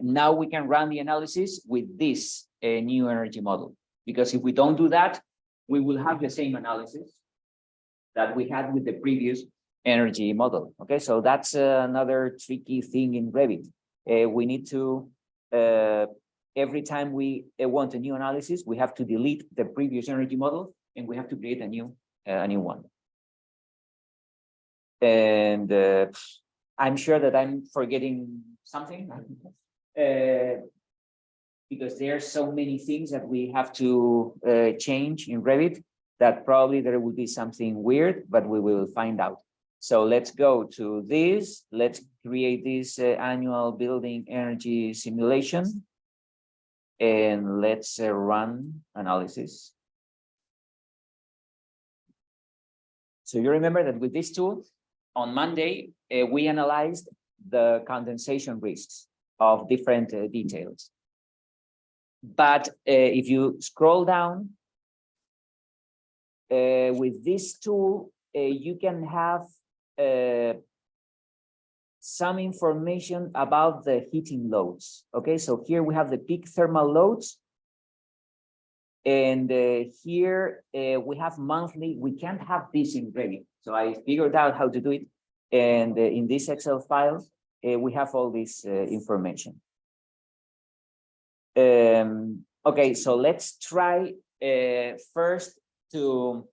now we can run the analysis with this new energy model, because if we don't do that, we will have the same analysis that we had with the previous energy model. Okay, so that's another tricky thing in Revit. We need to, every time we want a new analysis, we have to delete the previous energy model, and we have to create a new one. And I'm sure that I'm forgetting something, because there are so many things that we have to change in Revit that probably there will be something weird, but we will find out. So let's go to this. Let's create this annual building energy simulation. And let's run analysis. So you remember that with this tool, on Monday, we analyzed the condensation risks of different details. But if you scroll down, with this tool, you can have some information about the heating loads. Okay, so here we have the peak thermal loads. And here we have monthly. We can't have this in Revit. So I figured out how to do it. And in this Excel file, we have all this information. Okay, so let's try first to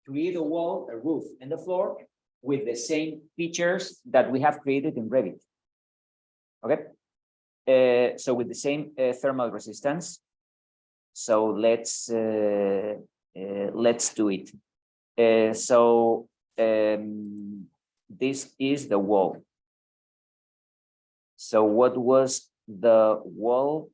create a wall, a roof, and the floor with the same features that we have created in Revit. Okay, so with the same thermal resistance. So let's do it. This is the wall. So what was the wall?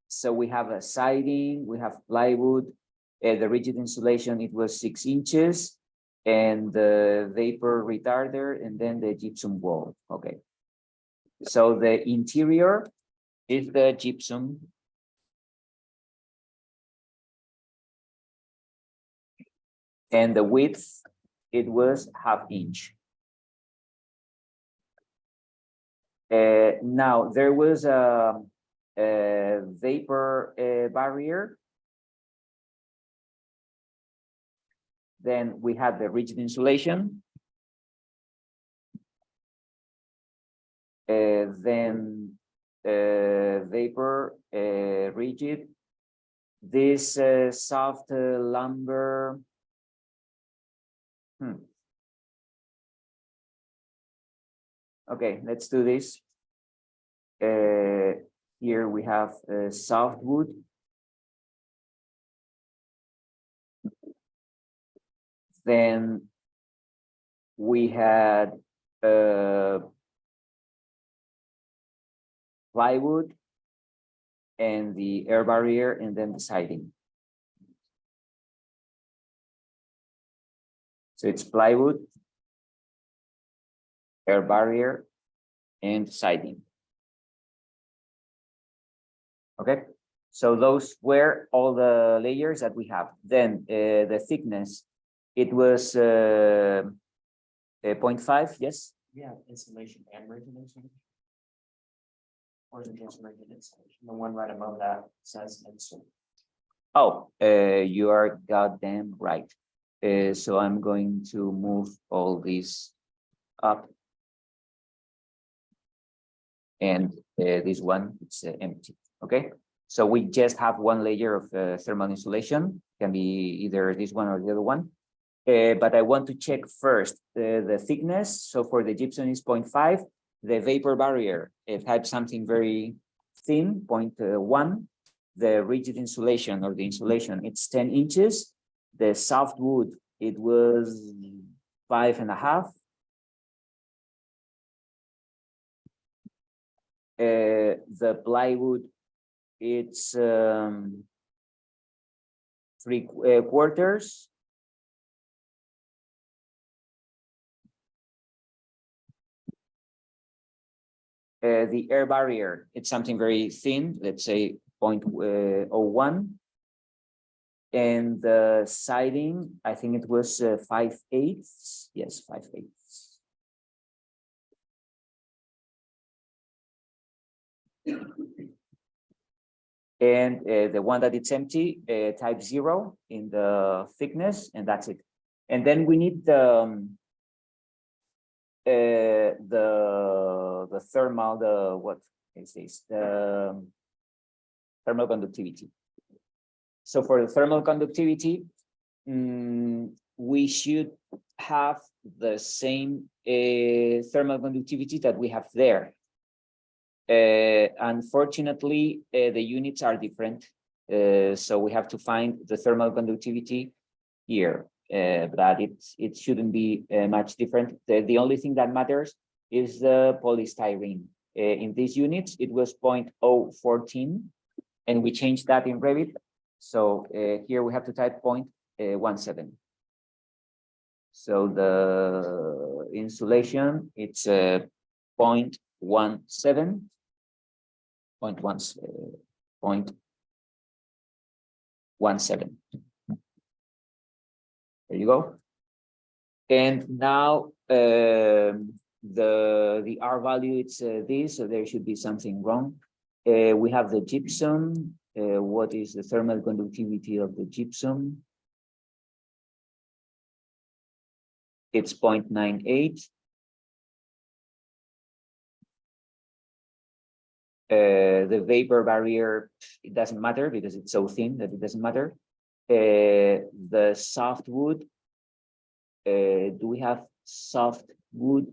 So we have a siding, we have plywood, the rigid insulation, it was 6 inches, and the vapor retarder, and then the gypsum wall. Okay. So the interior is the gypsum. And the width, it was 1/2 inch. Now there was a vapor barrier. Then we had the rigid insulation. Then vapor rigid. This soft lumber. Okay, let's do this. Here we have softwood. Then we had plywood and the air barrier, and then the siding. So it's plywood, air barrier, and siding. Okay, so those were all the layers that we have. Then the thickness, it was 0.5, yes? Yeah, insulation and rigid insulation. Or is it just rigid insulation? The one right above that says insulation. Oh, you are goddamn right. So I'm going to move all these up. And this one, it's empty, okay? So we just have one layer of thermal insulation, can be either this one or the other one. But I want to check first the thickness. So for the gypsum is 0.5, the vapor barrier, it had something very thin, 0.1. The rigid insulation or the insulation, it's 10 inches. The softwood, it was 5.5. The plywood, it's 3/4. The air barrier, it's something very thin, let's say 0.01. And the siding, I think it was 5/8. Yes, 5/8. And the one that it's empty, type 0 in the thickness, and that's it. And then we need the thermal, what is this? The thermal conductivity. So for the thermal conductivity, we should have the same thermal conductivity that we have there. Unfortunately, the units are different. So we have to find the thermal conductivity here, but it shouldn't be much different. The only thing that matters is the polystyrene. In these units, it was 0.014, and we changed that in Revit. So here we have to type 0.17. So the insulation, it's 0.17, 0.17. There you go. And now the R value, it's this, so there should be something wrong. We have the gypsum. What is the thermal conductivity of the gypsum? It's 0.98. The vapor barrier, it doesn't matter because it's so thin that it doesn't matter. The softwood, do we have softwood?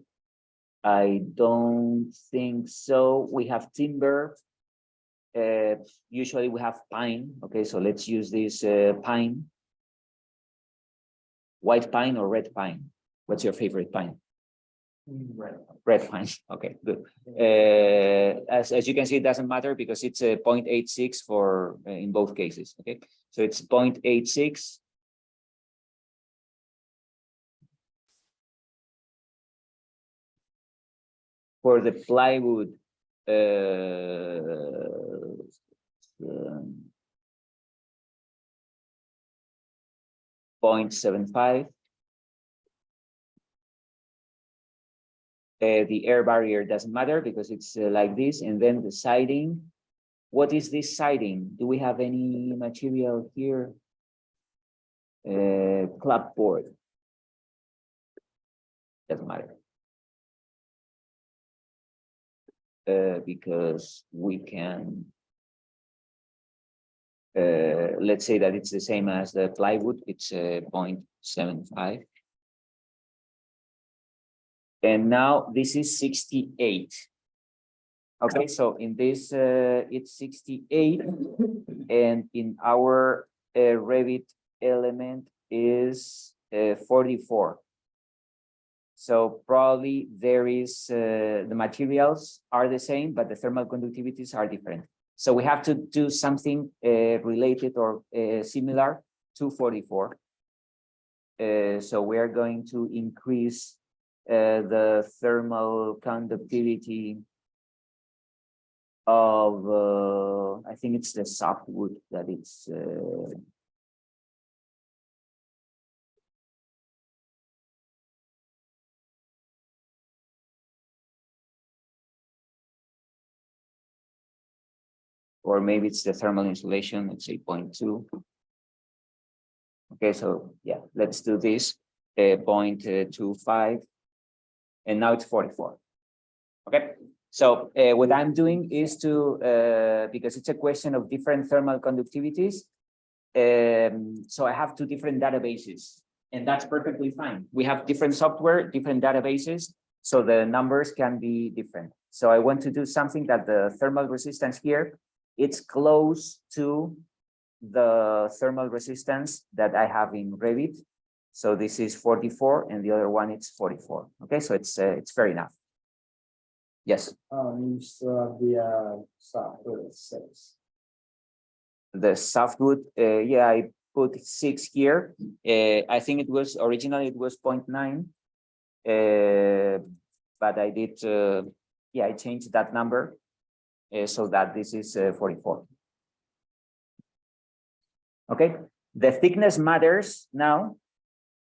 I don't think so. We have timber. Usually we have pine. Okay, so let's use this pine. White pine or red pine? What's your favorite pine? Red pine. Okay, good. As you can see, it doesn't matter because it's a 0.86 for in both cases. Okay, so it's 0.86. For the plywood, 0.75. The air barrier doesn't matter because it's like this. And then the siding. What is this siding? Do we have any material here? Clapboard. Doesn't matter. Because we can, let's say that it's the same as the plywood, it's 0.75. And now this is 68. Okay, so in this, it's 68, and in our Revit element is 44. So probably there is, the materials are the same, but the thermal conductivities are different. So we have to do something related or similar to 44. So we are going to increase the thermal conductivity of, I think it's the softwood that it's, or maybe it's the thermal insulation, let's say 0.2. Okay, so yeah, let's do this, 0.25, and now it's 44. Okay, so what I'm doing is to, because it's a question of different thermal conductivities, so I have two different databases, and that's perfectly fine. We have different software, different databases, so the numbers can be different. So I want to do something that the thermal resistance here, it's close to the thermal resistance that I have in Revit. So this is 44, and the other one it's 44. Okay, so it's fair enough. Yes. You still have the software 6. The softwood, yeah, I put 6 here. I think it was originally it was 0.9, but I did, yeah, I changed that number so that this is 44. Okay, the thickness matters now.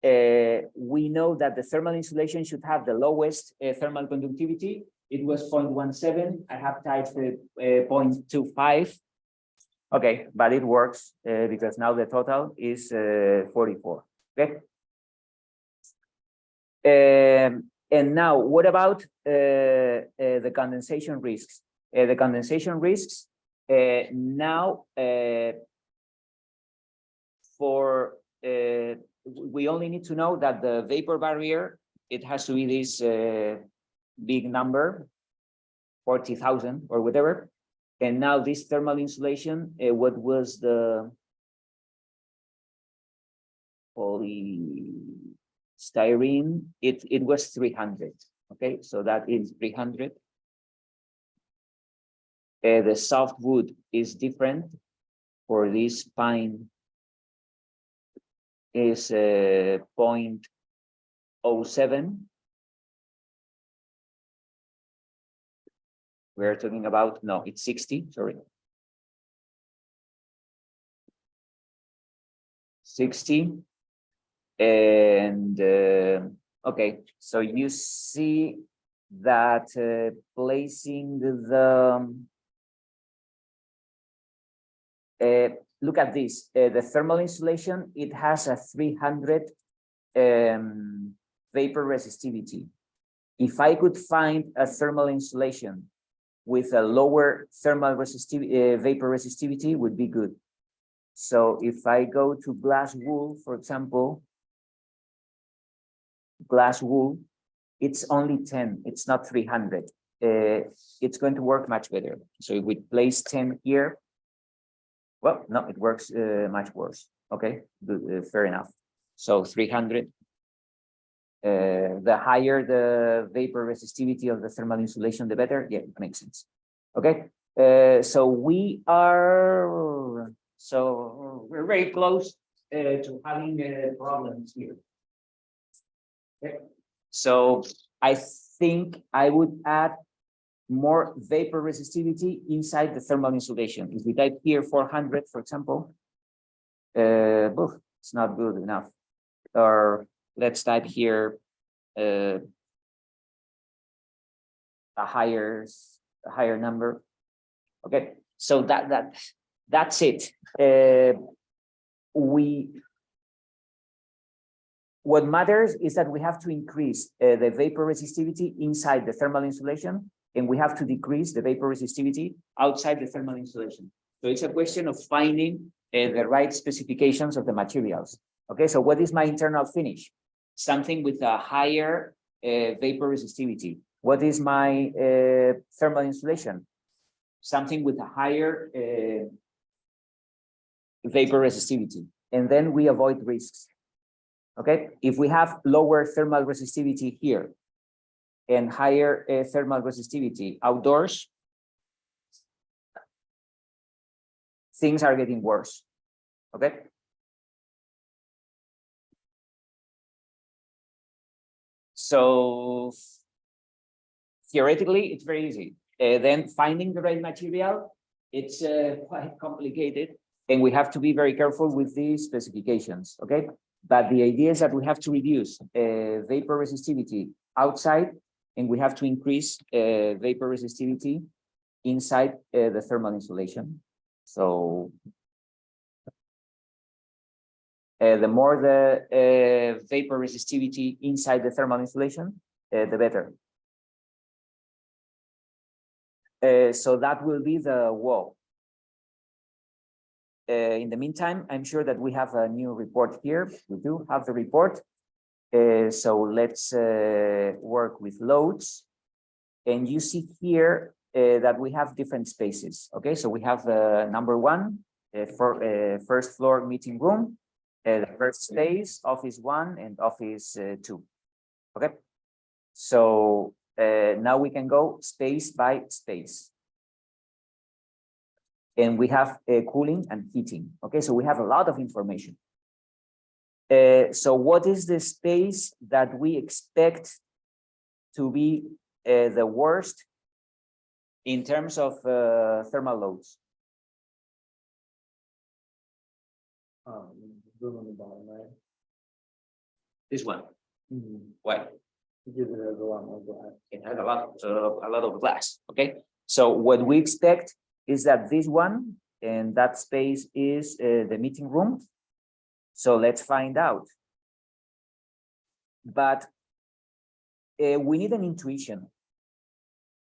We know that the thermal insulation should have the lowest thermal conductivity. It was 0.17. I have typed 0.25. Okay, but it works because now the total is 44. Okay. And now, what about the condensation risks? The condensation risks now for we only need to know that the vapor barrier, it has to be this big number. 40,000 or whatever. And now this thermal insulation, what was the polystyrene? It was 300. Okay, so that is 300. The softwood is different. For this pine is 0.07. We're talking about, no, it's 60, sorry. 60. And okay, so you see that placing look at this, the thermal insulation, it has a 300 vapor resistivity. If I could find a thermal insulation with a lower thermal resistivity, vapor resistivity would be good. So if I go to glass wool, for example, glass wool, it's only 10, it's not 300. It's going to work much better. So if we place 10 here, well, no, it works much worse. Okay, good, fair enough. So 300. The higher the vapor resistivity of the thermal insulation, the better. Yeah, it makes sense. Okay, so we're very close to having problems here. Okay, so I think I would add more vapor resistivity inside the thermal insulation. If we type here 400, for example, it's not good enough. Or let's type here a higher number. Okay, so that's it. What matters is that we have to increase the vapor resistivity inside the thermal insulation, and we have to decrease the vapor resistivity outside the thermal insulation. So it's a question of finding the right specifications of the materials. Okay, so what is my internal finish? Something with a higher vapor resistivity. What is my thermal insulation? Something with a higher vapor resistivity. And then we avoid risks. Okay, if we have lower thermal resistivity here and higher thermal resistivity outdoors, things are getting worse. Okay. So theoretically, it's very easy. Then finding the right material, it's quite complicated, and we have to be very careful with these specifications. Okay. But the idea is that we have to reduce vapor resistivity outside, and we have to increase vapor resistivity inside the thermal insulation. So the more the vapor resistivity inside the thermal insulation, the better. So that will be the wall. In the meantime, I'm sure that we have a new report here. We do have the report. So let's work with loads. And you see here that we have different spaces. Okay, so we have number one for first floor meeting room, the first space, office 1 and office 2. Okay, so now we can go space by space. And we have cooling and heating. Okay, so we have a lot of information. So what is the space that we expect to be the worst in terms of thermal loads? Room on the bottom, right? This one. Mm-hmm. Why? Because it has a lot more glass. It has a lot of glass. Okay, so what we expect is that this one and that space is the meeting room. So let's find out. But we need an intuition.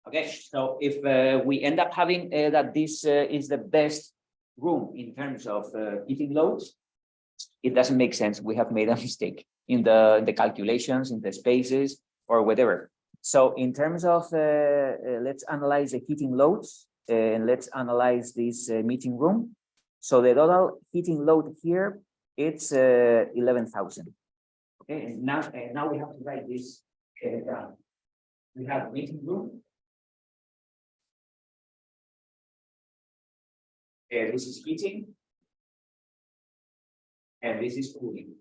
Okay, so if we end up having that this is the best room in terms of heating loads, it doesn't make sense. We have made a mistake in the calculations, in the spaces, or whatever. So in terms of, let's analyze the heating loads and let's analyze this meeting room. So the total heating load here, it's 11,000. Okay, and now we have to write this down. We have meeting room. This is heating. And this is cooling.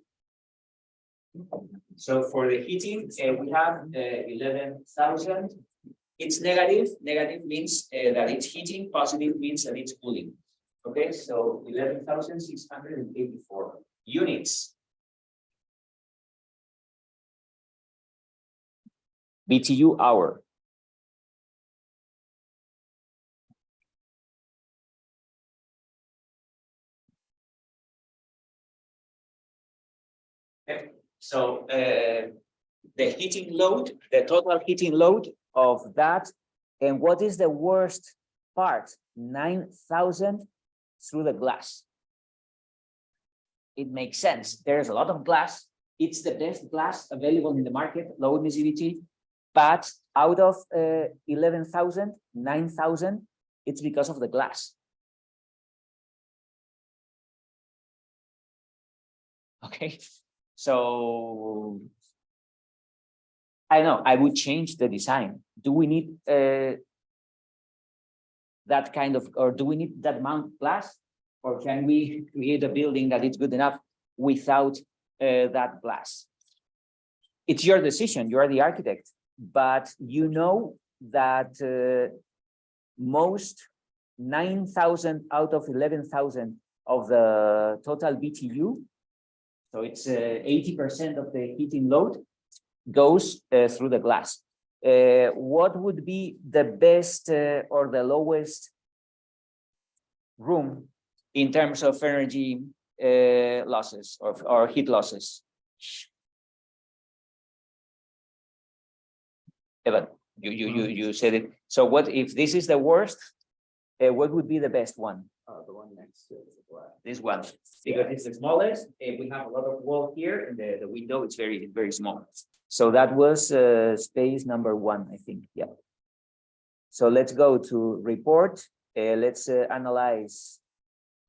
So for the heating, we have 11,000. It's negative. Negative means that it's heating. Positive means that it's cooling. Okay, so 11,684 units. BTU hour. Okay. So the heating load, the total heating load of that, and what is the worst part? 9,000 through the glass. It makes sense. There's a lot of glass. It's the best glass available in the market, low emissivity. But out of 11,000, 9,000, it's because of the glass. Okay, so I know I would change the design. Do we need that kind of, or do we need that amount of glass, or can we create a building that is good enough without that glass? It's your decision. You are the architect, but you know that most 9,000 out of 11,000 of the total BTU. So it's 80% of the heating load goes through the glass. What would be the best or the lowest room in terms of energy losses or heat losses? Evan, you said it. So what if this is the worst? What would be the best one? The one next to it. This one, because it's the smallest. We have a lot of wall here, and the window is very small. So that was space number 1, I think. Yeah. So let's go to report. Let's analyze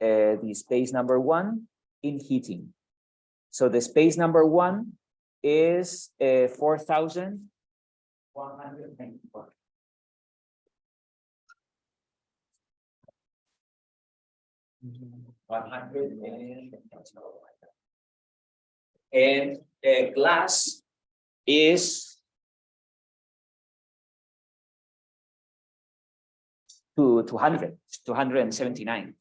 the space number 1 in heating. So the space number 1 is 4,194. And glass is to 279.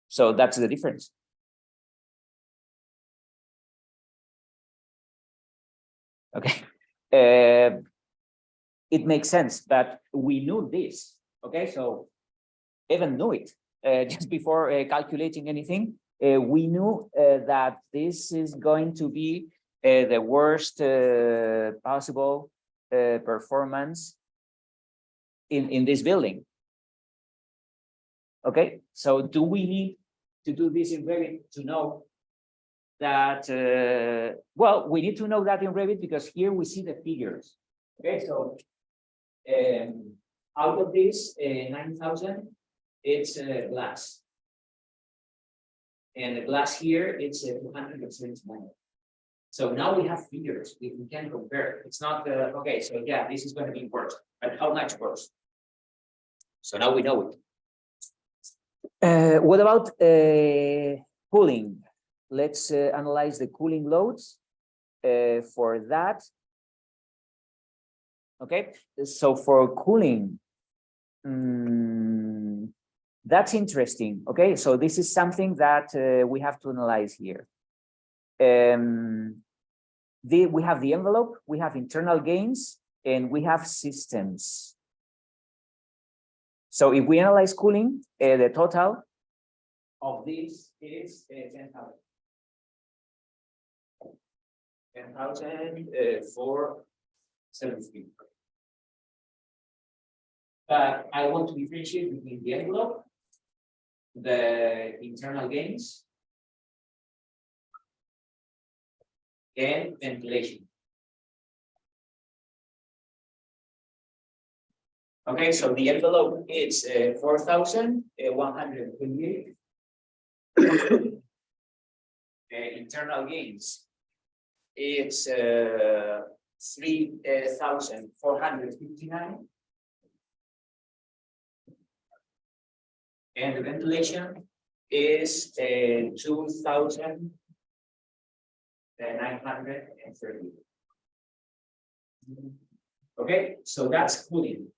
So that's the difference. Okay. It makes sense, but we knew this. Okay, so even knew it just before calculating anything. We knew that this is going to be the worst possible performance in this building. Okay, so do we need to do this in Revit to know that? Well, we need to know that in Revit because here we see the figures. Okay, so out of this 9,000, it's glass. And the glass here, it's 279. So now we have figures, we can compare. It's not, okay, so yeah, this is going to be worse, but how much worse? So now we know it. What about cooling? Let's analyze the cooling loads for that. Okay, so for cooling, that's interesting. Okay, so this is something that we have to analyze here. We have the envelope, we have internal gains, and we have systems. So if we analyze cooling, the total of this is 10,000. 10,000 for 17. But I want to differentiate between the envelope, the internal gains, and ventilation. Okay, so the envelope is 4,128. Internal gains, it's 3,459. And the ventilation is 2,930. Okay, so that's cooling.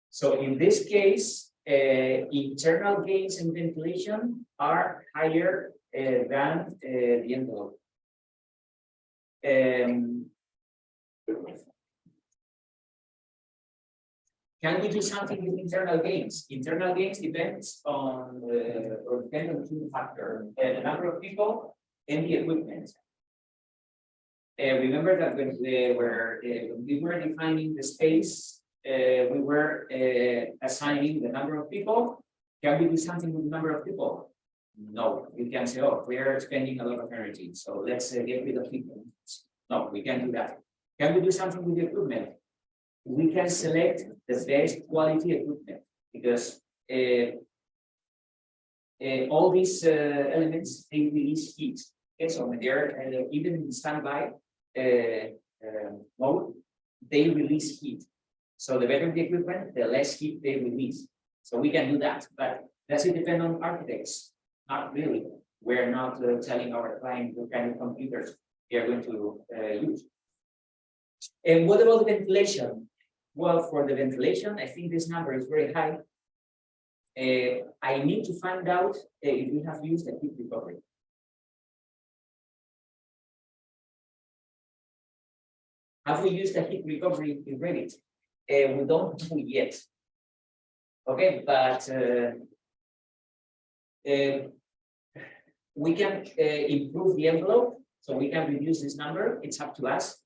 So in this case, internal gains in ventilation are higher than the envelope. Can we do something with internal gains? Internal gains depends on or depend on two factors: the number of people and the equipment. Remember that when we were defining the space, we were assigning the number of people. Can we do something with the number of people? No, we can say, oh, we are spending a lot of energy, so let's get rid of people. No, we can't do that. Can we do something with the equipment? We can select the best quality equipment because all these elements, they release heat. Okay, so when they're even in standby mode, they release heat. So the better the equipment, the less heat they release. So we can do that, but does it depend on architects? Not really. We're not telling our client what kind of computers they are going to use. And what about the ventilation? Well, for the ventilation, I think this number is very high. I need to find out if we have used a heat recovery. Have we used a heat recovery in REVIT? We don't know yet. Okay, but we can improve the envelope, so we can reduce this number. It's up to us.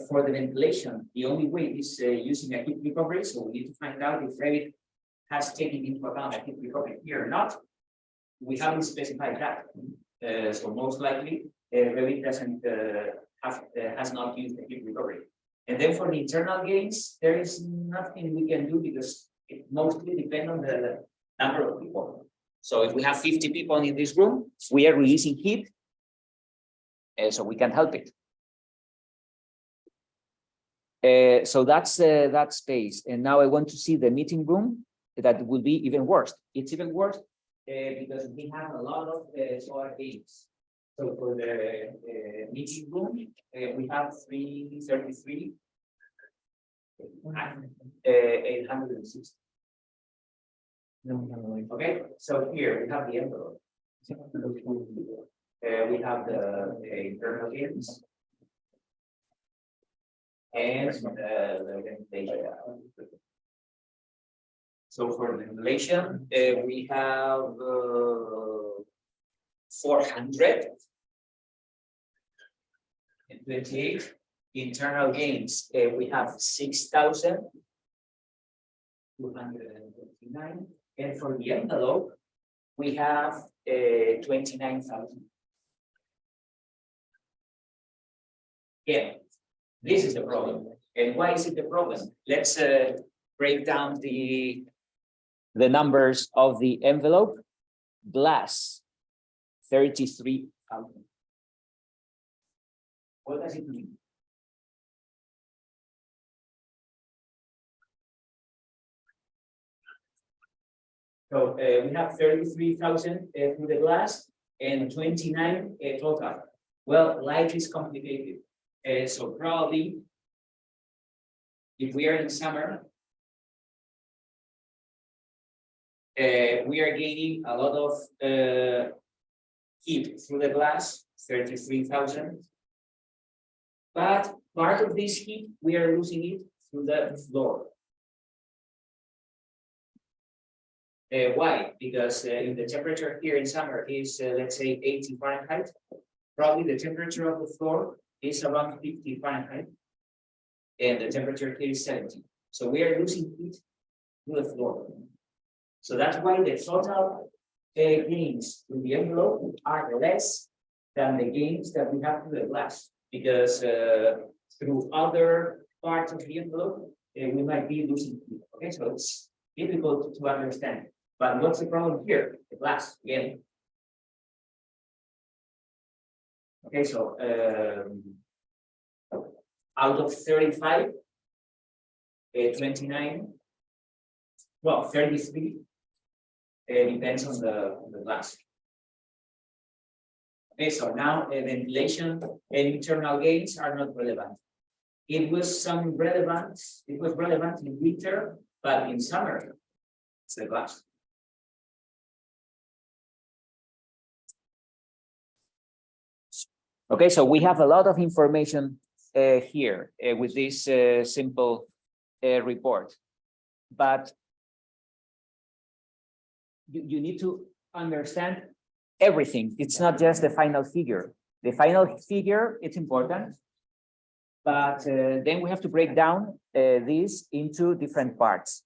For the ventilation, the only way is using a heat recovery. So we need to find out if REVIT has taken into account a heat recovery here or not. We haven't specified that. So most likely, REVIT doesn't has not used the heat recovery. And then for the internal gains, there is nothing we can do because it mostly depends on the number of people. So if we have 50 people in this room, we are releasing heat, so we can help it. So that's that space. And now I want to see the meeting room that will be even worse. It's even worse because we have a lot of solar gains. So for the meeting room, we have 333, 860. Okay, so here we have the envelope. We have the internal gains. And the ventilation. So for ventilation, we have 428. Internal gains, we have 6,229. And for the envelope, we have 29,000. Yeah. This is the problem. And why is it the problem? Let's break down the numbers of the envelope. Glass, 33,000. What does it mean? So we have 33,000 through the glass and 29 total. Well, life is complicated. So probably, if we are in summer, we are gaining a lot of heat through the glass, 33,000. But part of this heat, we are losing it through the floor. Why? Because if the temperature here in summer is, let's say, 80 Fahrenheit, probably the temperature of the floor is around 50 Fahrenheit, and the temperature here is 70. So we are losing heat to the floor. So that's why the total gains in the envelope are less than the gains that we have to the glass, because through other parts of the envelope, we might be losing heat. Okay, so it's difficult to understand. But what's the problem here? The glass again. Okay, so out of 35, 29, well, 33 depends on the glass. Okay, so now ventilation and internal gains are not relevant. It was relevant in winter, but in summer, it's the glass. Okay, so we have a lot of information here with this simple report, but you need to understand everything. It's not just the final figure. The final figure, it's important, but then we have to break down this into different parts.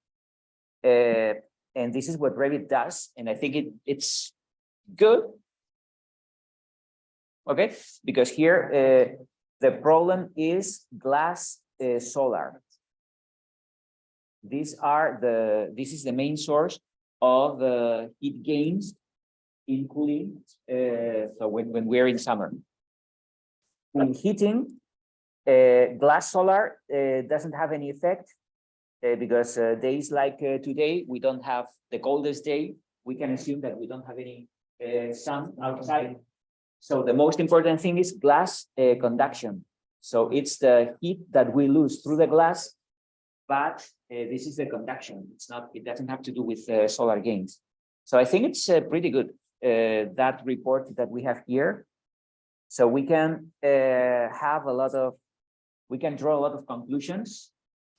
And this is what Revit does, and I think it's good. Okay, because here the problem is glass solar. This is the main source of heat gains in cooling. So when we're in summer, in heating, glass solar doesn't have any effect because days like today, we don't have the coldest day. We can assume that we don't have any sun outside. So the most important thing is glass conduction. So it's the heat that we lose through the glass, but this is the conduction. It doesn't have to do with solar gains. So I think it's pretty good, that report that we have here. So we can we can draw a lot of conclusions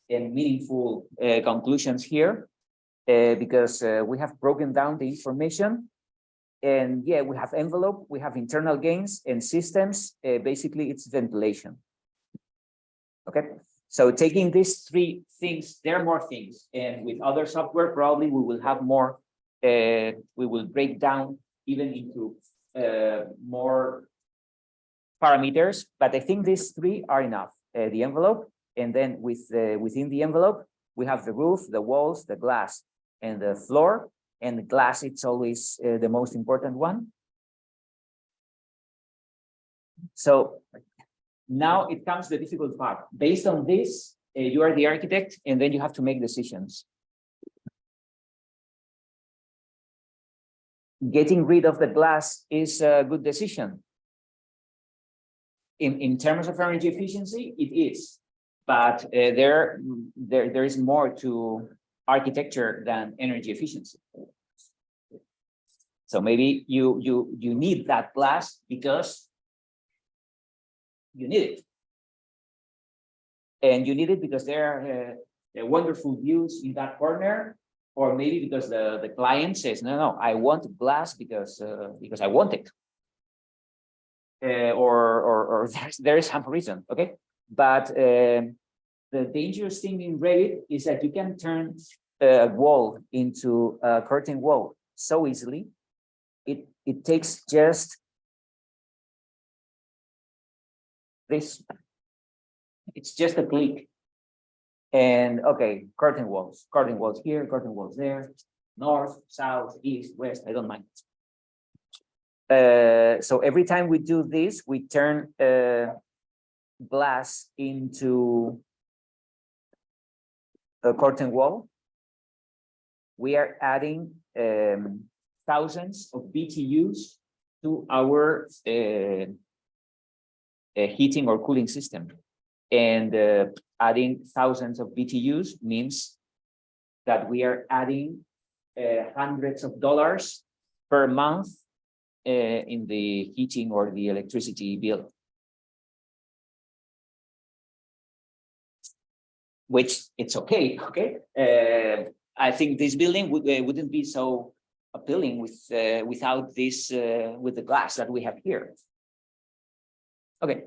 and meaningful conclusions here because we have broken down the information. And yeah, we have envelope, we have internal gains and systems. Basically, it's ventilation. Okay, so taking these three things, there are more things. And with other software, probably we will have more, we will break down even into more parameters. But I think these three are enough. The envelope, and then within the envelope, we have the roof, the walls, the glass, and the floor. And the glass, it's always the most important one. So now it comes to the difficult part. Based on this, you are the architect, and then you have to make decisions. Getting rid of the glass is a good decision. In terms of energy efficiency, it is, but there is more to architecture than energy efficiency. So maybe you need that glass because you need it, and you need it because there are wonderful views in that corner, or maybe because the client says no, I want glass because I want it, or there is some reason. Okay, but the dangerous thing in Revit is that you can turn a wall into a curtain wall so easily. It takes just this. It's just a click, and okay, curtain walls here, curtain walls there, north, south, east, west. I don't mind. So every time we do this, we turn glass into a curtain wall. We are adding thousands of BTUs to our heating or cooling system. And adding thousands of BTUs means that we are adding hundreds of dollars per month in the heating or the electricity bill. Which it's okay, I think this building wouldn't be so appealing without this, with the glass that we have here. Okay.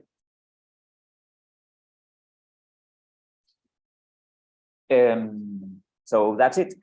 So that's it.